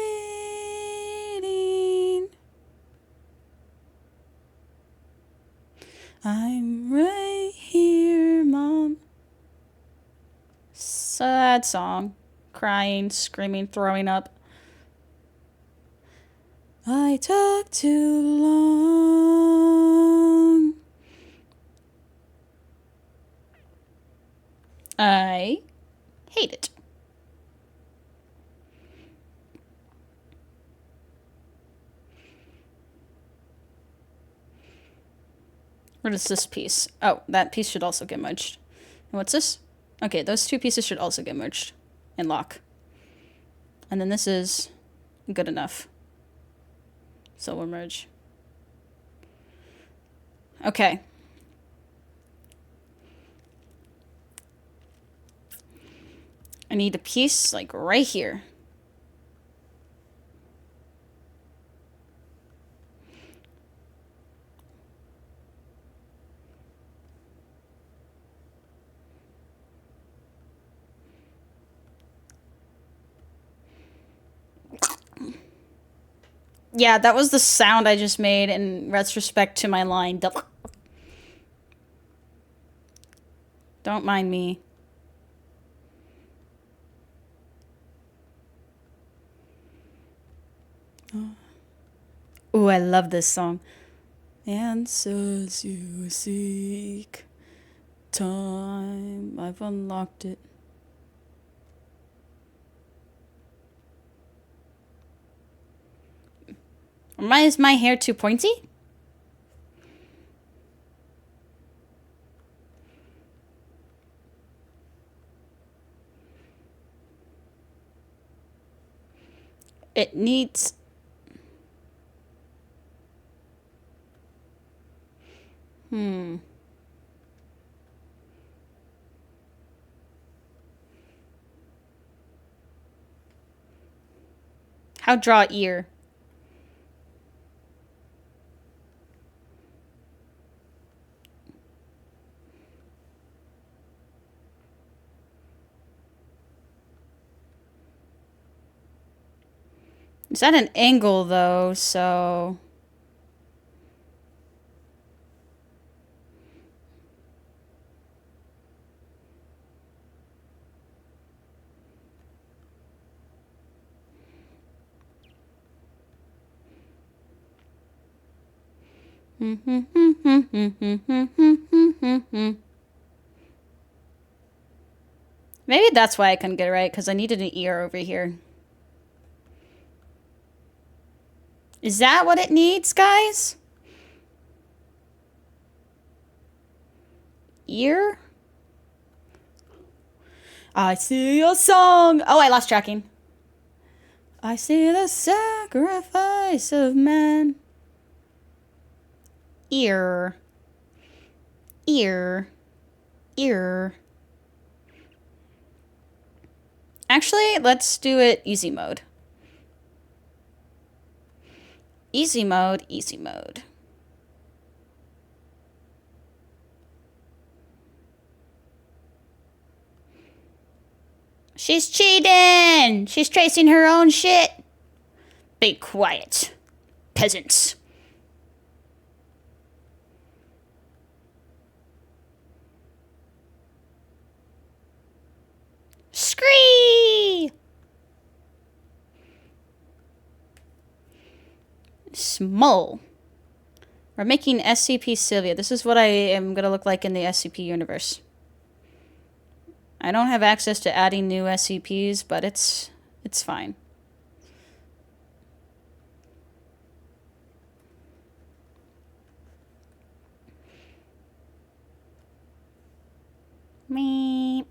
S1: I'm right here, Mom. Sad song. Crying, screaming, throwing up. I took too long. I hate it. What is this piece? Oh, that piece should also get merged. And what's this? Okay, those two pieces should also get merged and lock. And then this is good enough. So we'll merge. Okay. I need a piece like right here. Yeah, that was the sound I just made in retrospect to my line. Don't mind me. Ooh, I love this song. Answers you seek. Time, I've unlocked it. Is my hair too pointy? It needs... How draw ear? It's at an angle though, so... Maybe that's why I couldn't get it right, because I needed an ear over here. Is that what it needs, guys? Ear? I see a song. Oh, I lost tracking. I see the sacrifice of man. Ear. Ear. Ear. Actually, let's do it easy mode. Easy mode, easy mode. She's cheating! She's tracing her own shit! Be quiet, peasants. Scree! Small. We're making SCP Sylvia. This is what I am going to look like in the SCP universe. I don't have access to adding new SCPs, but it's fine. Meep.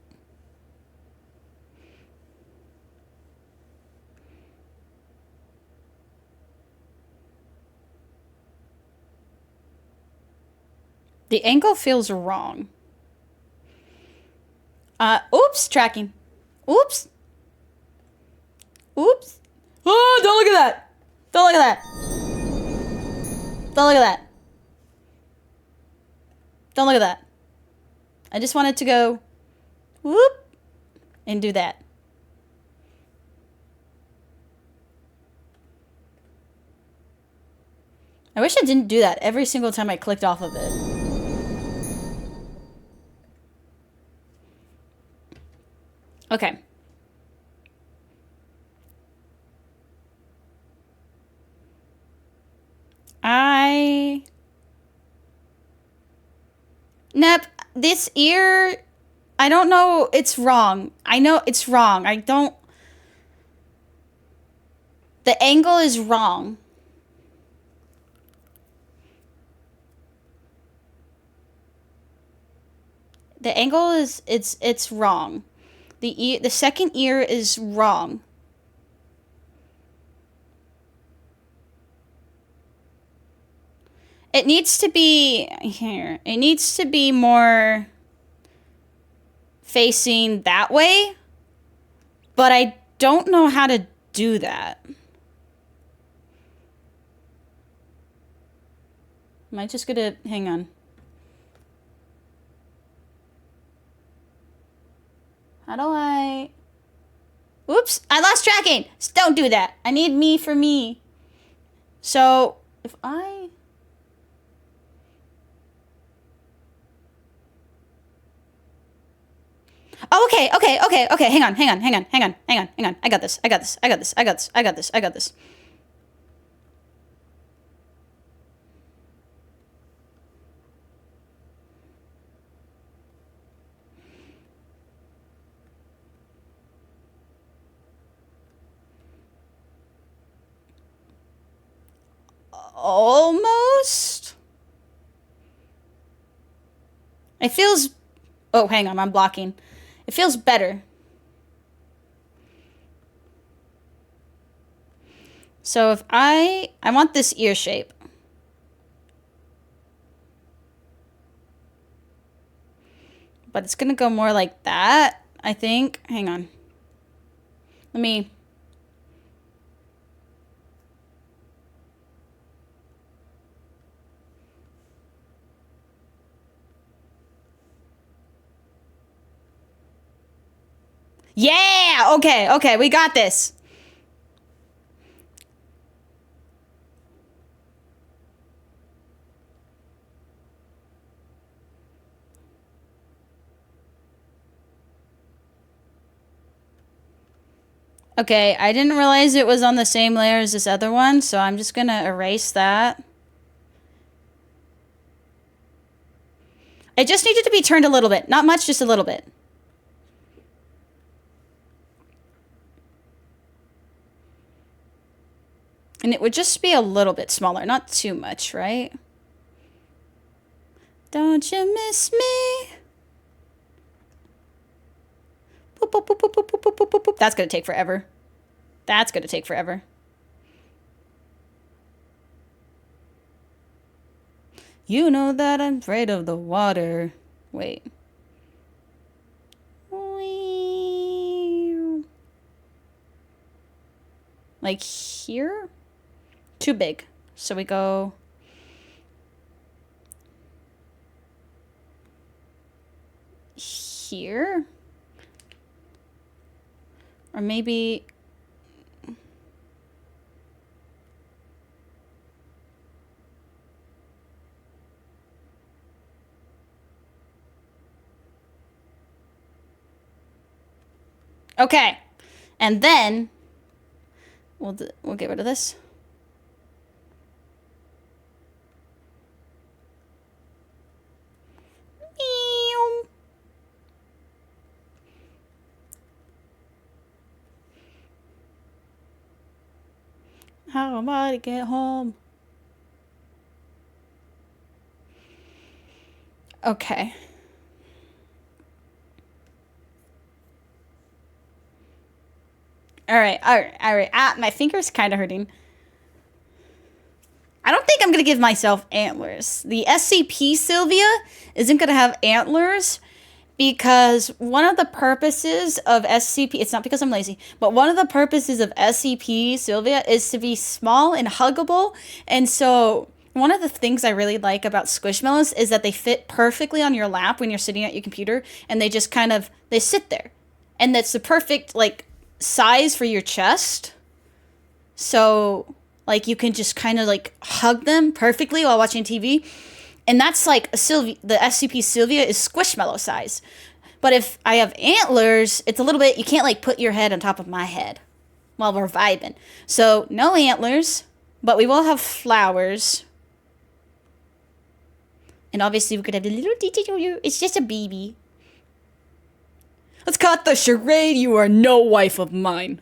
S1: The angle feels wrong. Oops, tracking. Oops. Oops. Oh, don't look at that. Don't look at that. Don't look at that. Don't look at that. I just wanted to go whoop and do that. I wish I didn't do that every single time I clicked off of it. Okay. Nope. This ear, I don't know. It's wrong. I know it's wrong. I don't... The angle is wrong. The angle is... It's wrong. The second ear is wrong. It needs to be here. It needs to be more facing that way. But I don't know how to do that. Am I just gonna... Hang on. How do I... Oops, I lost tracking. Don't do that. I need me for me. So, if I... Oh, okay. Hang on. I got this. I got this. Almost. It feels... Oh, hang on, I'm blocking. It feels better. So if I want this ear shape. But it's gonna go more like that, I think. Hang on. Let me... Yeah! Okay, we got this. Okay, I didn't realize it was on the same layer as this other one, so I'm just gonna erase that. It just needed to be turned a little bit. Not much, just a little bit. And it would just be a little bit smaller, not too much, right? Don't you miss me? Boop, boop, boop, boop, boop, boop, boop, boop, boop. That's gonna take forever. That's gonna take forever. You know that I'm afraid of the water. Wait. Like here? Too big. So we go... here? Or maybe... Okay. And then... We'll get rid of this. How am I to get home? Okay. All right. Ah, my finger's kind of hurting. I don't think I'm going to give myself antlers. The SCP Sylvia isn't going to have antlers because one of the purposes of SCP, it's not because I'm lazy, but one of the purposes of SCP Sylvia is to be small and huggable. And so One of the things I really like about Squishmallows is that they fit perfectly on your lap when you're sitting at your computer, and they just kind of, they sit there. And that's the perfect, like, size for your chest. So, like, you can just kind of, like, hug them perfectly while watching TV. And that's, like, the SCP Sylvia is Squishmallow size. But if I have antlers, it's a little bit, you can't, like, put your head on top of my head while we're vibing. So, no antlers, but we will have flowers. And obviously we could have the little detail. It's just a baby. Let's cut the charade. You are no wife of mine.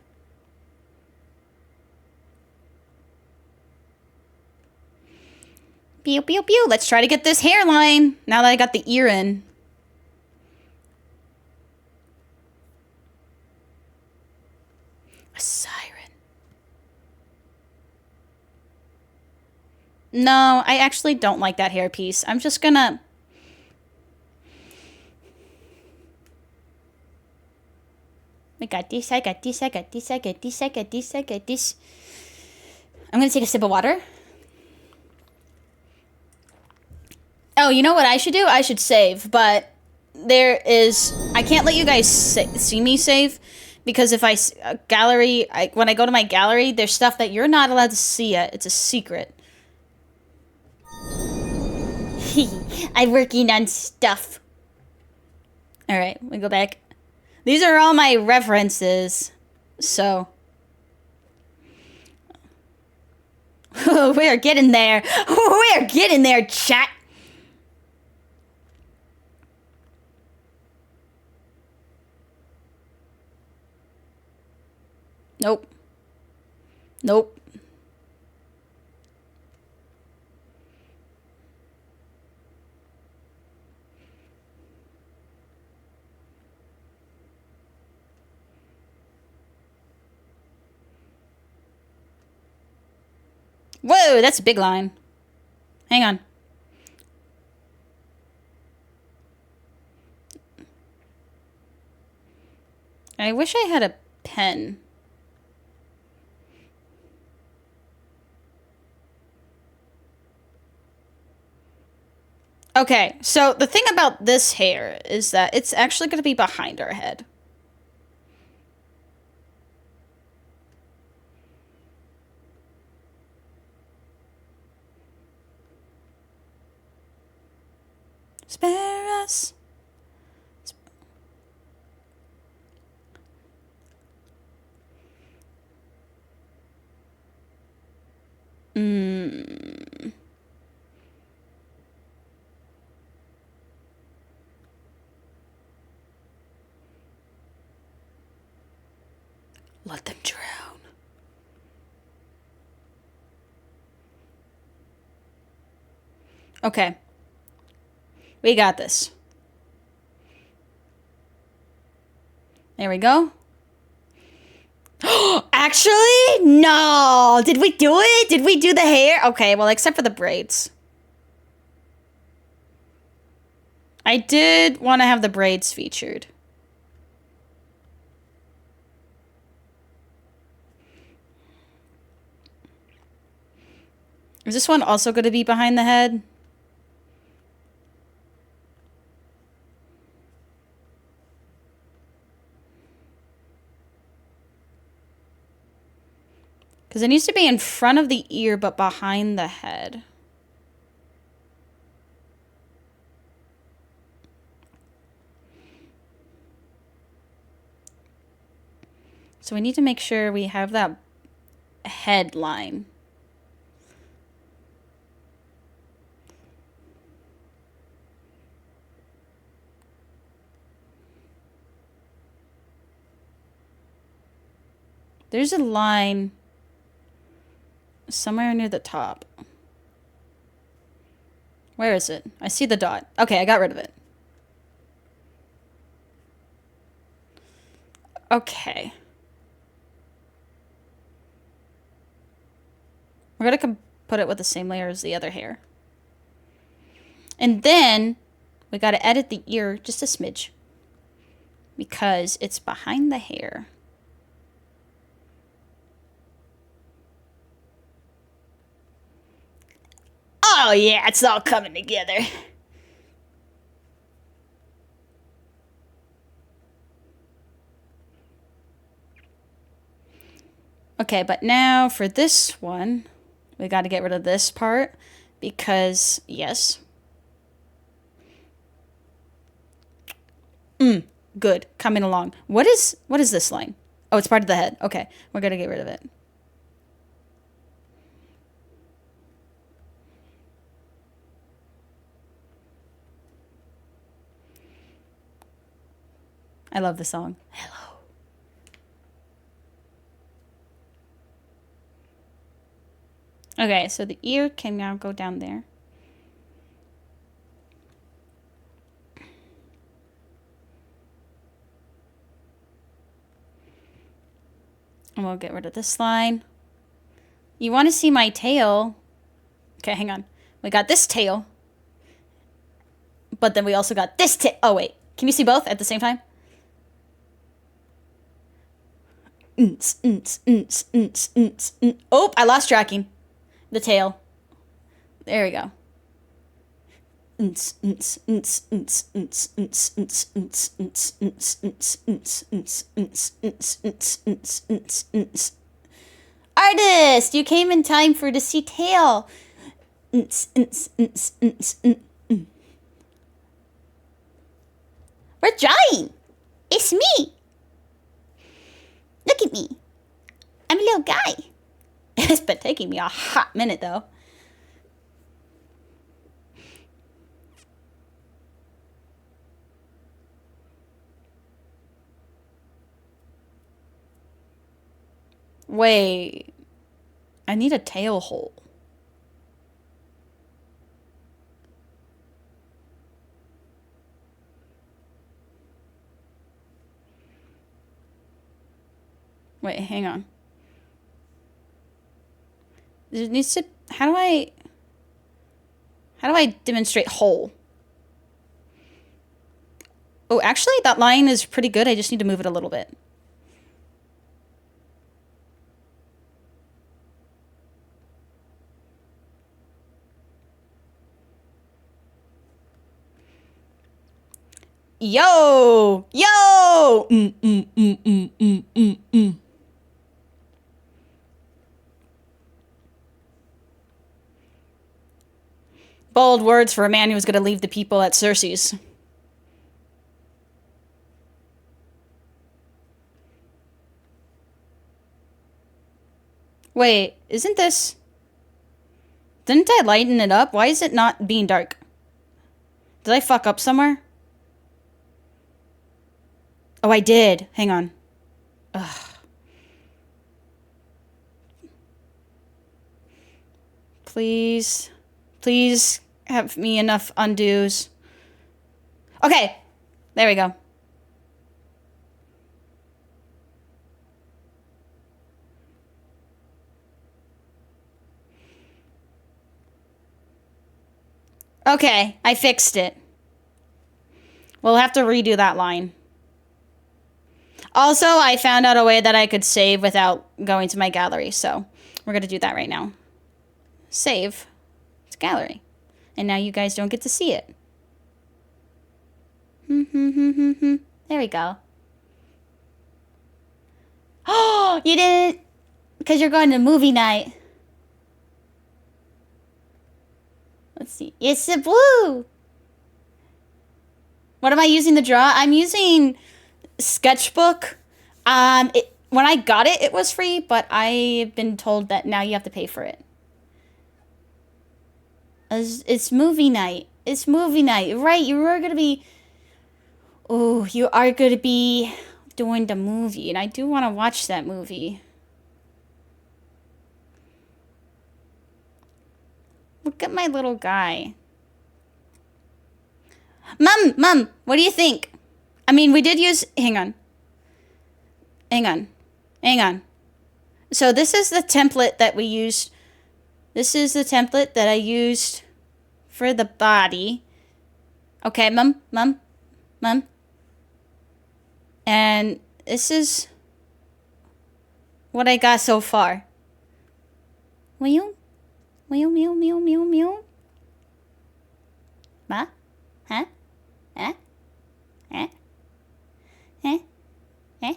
S1: Pew, pew, pew. Let's try to get this hairline now that I got the ear in. A siren. No, I actually don't like that hairpiece. I'm just gonna... I got this, I got this, I got this, I got this, I got this, I got this. I'm gonna take a sip of water. Oh, you know what I should do? I should save, but there is... I can't let you guys see me save, because if when I go to my gallery, there's stuff that you're not allowed to see yet. It's a secret. I'm working on stuff. Alright, we go back. These are all my references, so... We're getting there. We're getting there, chat. Nope. Nope. Whoa, that's a big line. Hang on. I wish I had a pen. Okay, so the thing about this hair is that it's actually going to be behind our head. Spare us. Let them drown. Okay. We got this. There we go. Actually, no. Did we do it? Did we do the hair? Okay, well, except for the braids. I did want to have the braids featured. Is this one also going to be behind the head? Because it needs to be in front of the ear, but behind the head. So we need to make sure we have that headline. There's a line somewhere near the top. Where is it? I see the dot. Okay, I got rid of it. Okay. We're gonna put it with the same layer as the other hair. And then we gotta edit the ear just a smidge, because it's behind the hair. Oh yeah, it's all coming together. Okay, but now for this one, we got to get rid of this part because, yes. Good. Coming along. What is this line? Oh, it's part of the head. Okay, we're going to get rid of it. I love the song. Hello. Okay, so the ear can now go down there. And we'll get rid of this line. You want to see my tail? Okay, hang on. We got this tail. But then we also got this tail. Oh, wait. Can you see both at the same time? Oh, I lost tracking. The tail. There we go. Artist, you came in time for to see tail. We're drawing. It's me. Look at me. I'm a little guy. It's been taking me a hot minute, though. Wait. I need a tail hole. Wait, hang on. It needs to... How do I demonstrate hole? Oh, actually, that line is pretty good. I just need to move it a little bit. Yo! Yo! Bold words for a man who was going to leave the people at Cersei's. Wait, isn't this... Didn't I lighten it up? Why is it not being dark? Did I fuck up somewhere? Oh, I did. Hang on. Ugh. Please. Please have me enough undos. Okay. There we go. Okay, I fixed it. We'll have to redo that line. Also, I found out a way that I could save without going to my gallery, so we're going to do that right now. Save to gallery. And now you guys don't get to see it. There we go. Oh, you didn't... Because you're going to movie night. Let's see. It's a blue. What am I using to draw? I'm using Sketchbook. When I got it, it was free, but I've been told that now you have to pay for it. It's movie night. It's movie night. Right, you are going to be... Oh, you are going to be doing the movie, and I do want to watch that movie. Look at my little guy. Mom, what do you think? I mean, we did use... Hang on. So this is the template that we used. This is the template that I used for the body. Okay, Mom. And this is what I got so far. Meow. Huh? Huh? Eh? Eh? Eh? Eh?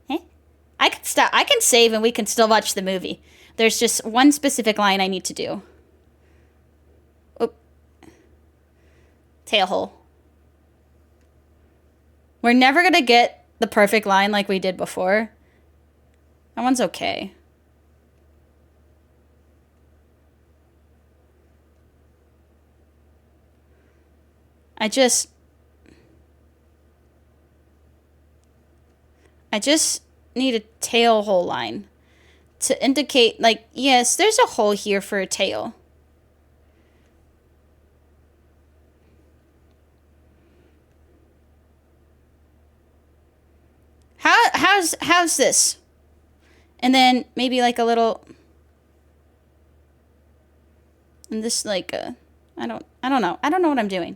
S1: Eh? I can stop. I can save and we can still watch the movie. There's just one specific line I need to do. Oop. Tail hole. We're never gonna get the perfect line like we did before. That one's okay. I just need a tail hole line to indicate, like, yes, there's a hole here for a tail. How's this? And then maybe like a little, and this like I don't know. I don't know what I'm doing.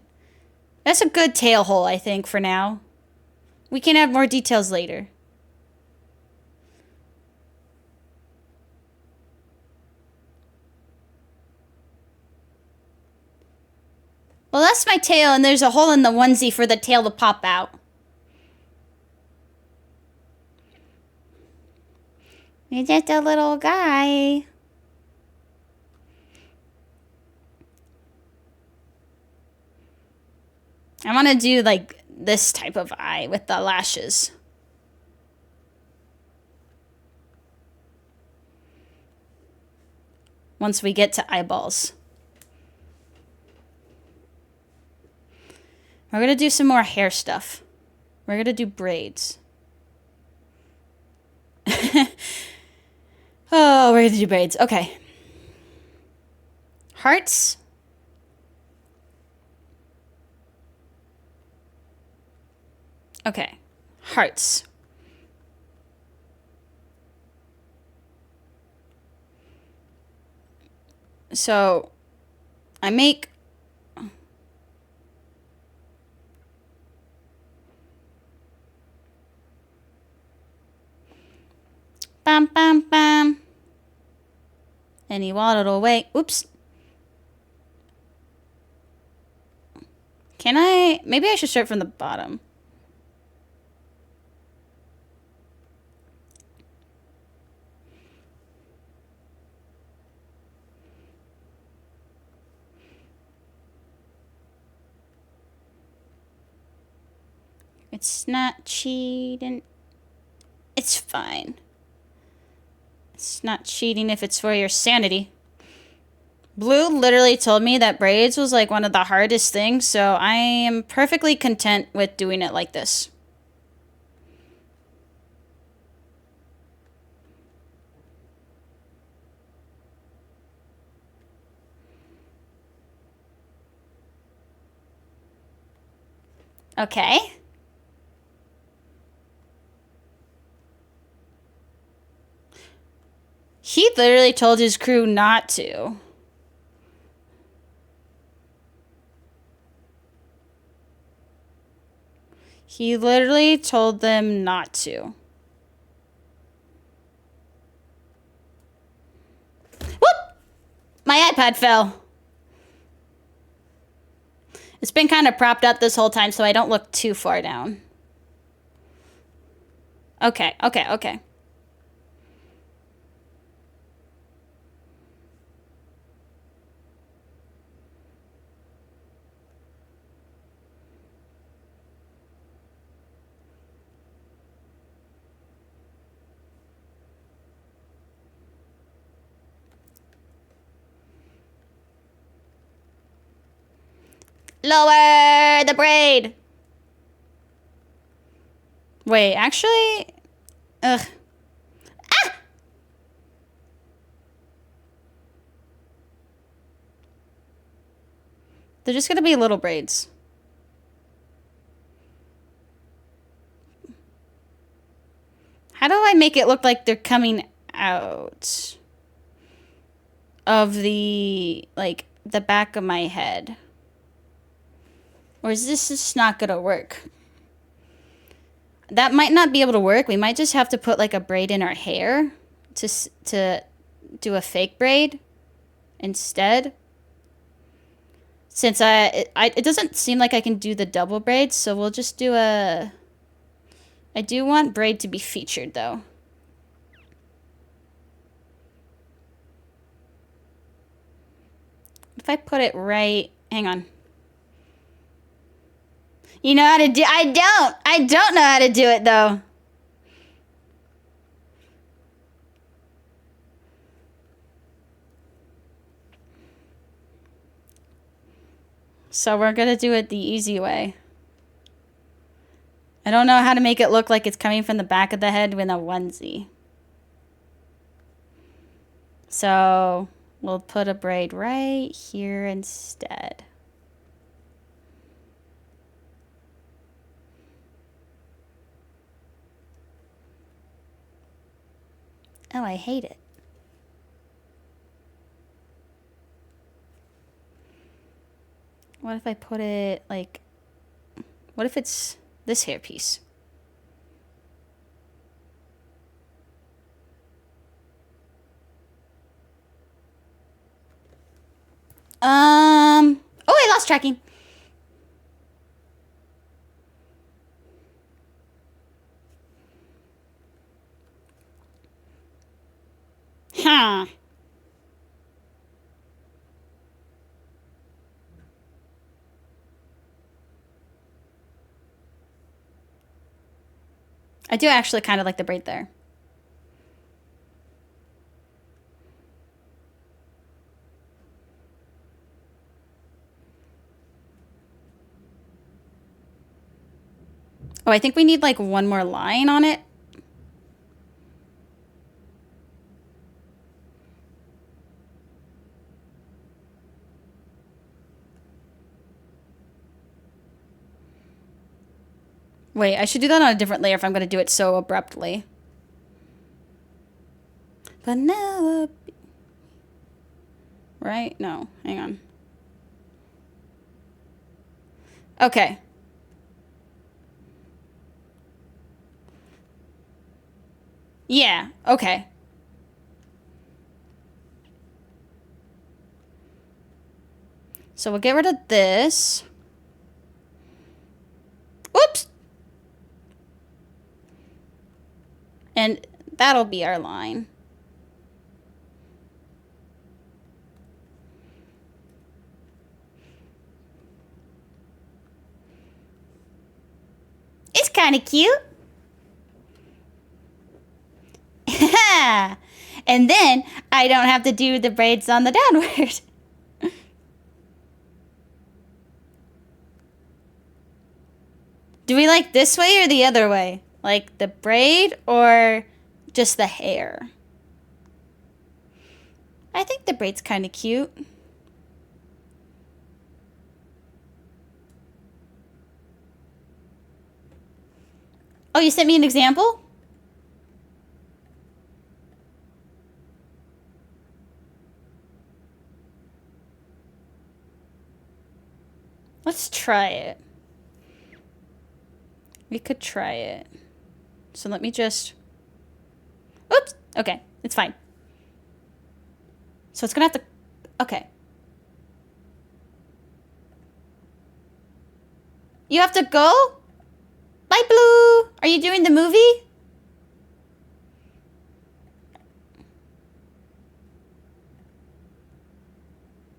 S1: That's a good tail hole, I think, for now. We can add more details later. Well, that's my tail, and there's a hole in the onesie for the tail to pop out. You're just a little guy. I want to do, like, this type of eye with the lashes. Once we get to eyeballs. We're going to do some more hair stuff. We're going to do braids. Oh, we're going to do braids. Okay. Hearts. Okay. Hearts. So, I make... Bam, bam, bam. And he waddled away. Oops. Can I... Maybe I should start from the bottom. It's not cheating. It's fine. It's not cheating if it's for your sanity. Blue literally told me that braids was like one of the hardest things, so I am perfectly content with doing it like this. Okay. He literally told his crew not to. He literally told them not to. Whoop! My iPad fell. It's been kind of propped up this whole time, so I don't look too far down. Okay, okay, okay. Lower the braid. Wait, actually... Ugh. Ah! They're just gonna be little braids. How do I make it look like they're coming out of the, like, the back of my head? Or is this just not gonna work? That might not be able to work. We might just have to put like a braid in our hair to do a fake braid instead. Since it doesn't seem like I can do the double braids, so we'll just do a... I do want braid to be featured, though. If I put it right... Hang on. You know how to do... I don't know how to do it, though. So we're gonna do it the easy way. I don't know how to make it look like it's coming from the back of the head with a onesie. So we'll put a braid right here instead. Oh, I hate it. What if I put it like... What if it's this hairpiece? Oh, I lost tracking. Huh. I do actually kind of like the braid there. Oh, I think we need like one more line on it. Wait, I should do that on a different layer if I'm going to do it so abruptly. Vanilla. Right? No, hang on. Okay. Yeah, okay. So we'll get rid of this. Oops! And that'll be our line. It's kind of cute. And then I don't have to do the braids on the downward. Do we like this way or the other way? Like the braid or just the hair? I think the braid's kind of cute. Oh, you sent me an example? Let's try it. We could try it. So let me just... Oops! Okay, it's fine. So it's gonna have to... Okay. You have to go? Bye, Blue! Are you doing the movie?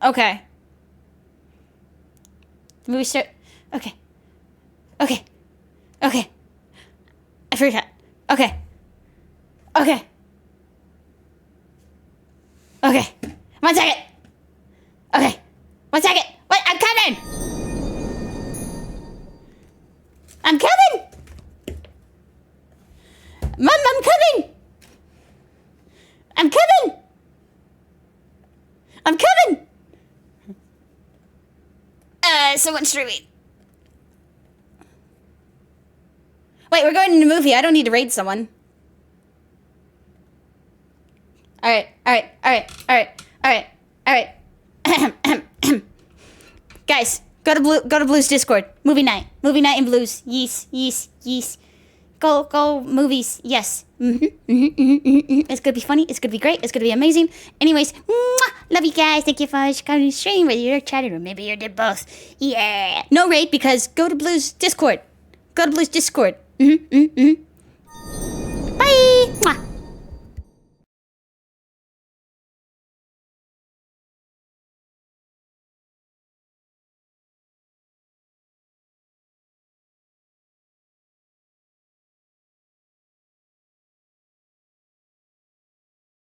S1: Okay. The movie start... Okay. Okay. Okay. I forgot. Okay. Okay. Okay. 1 second. Okay. 1 second. Wait, I'm coming! I'm coming! Mom, I'm coming! I'm coming! I'm coming! Someone's streaming. Wait, we're going in a movie. I don't need to raid someone. Alright, alright, alright, alright, alright, alright. Guys, go to Blue's Discord. Movie night in Blue's. Yes, yes, yes. Go movies. Yes. It's gonna be funny. It's gonna be great. It's gonna be amazing. Anyways, mwah! Love you guys. Thank you for coming to stream, whether you're chatting or maybe you did both. Yeah. No raid because go to Blue's Discord. Go to Blue's Discord.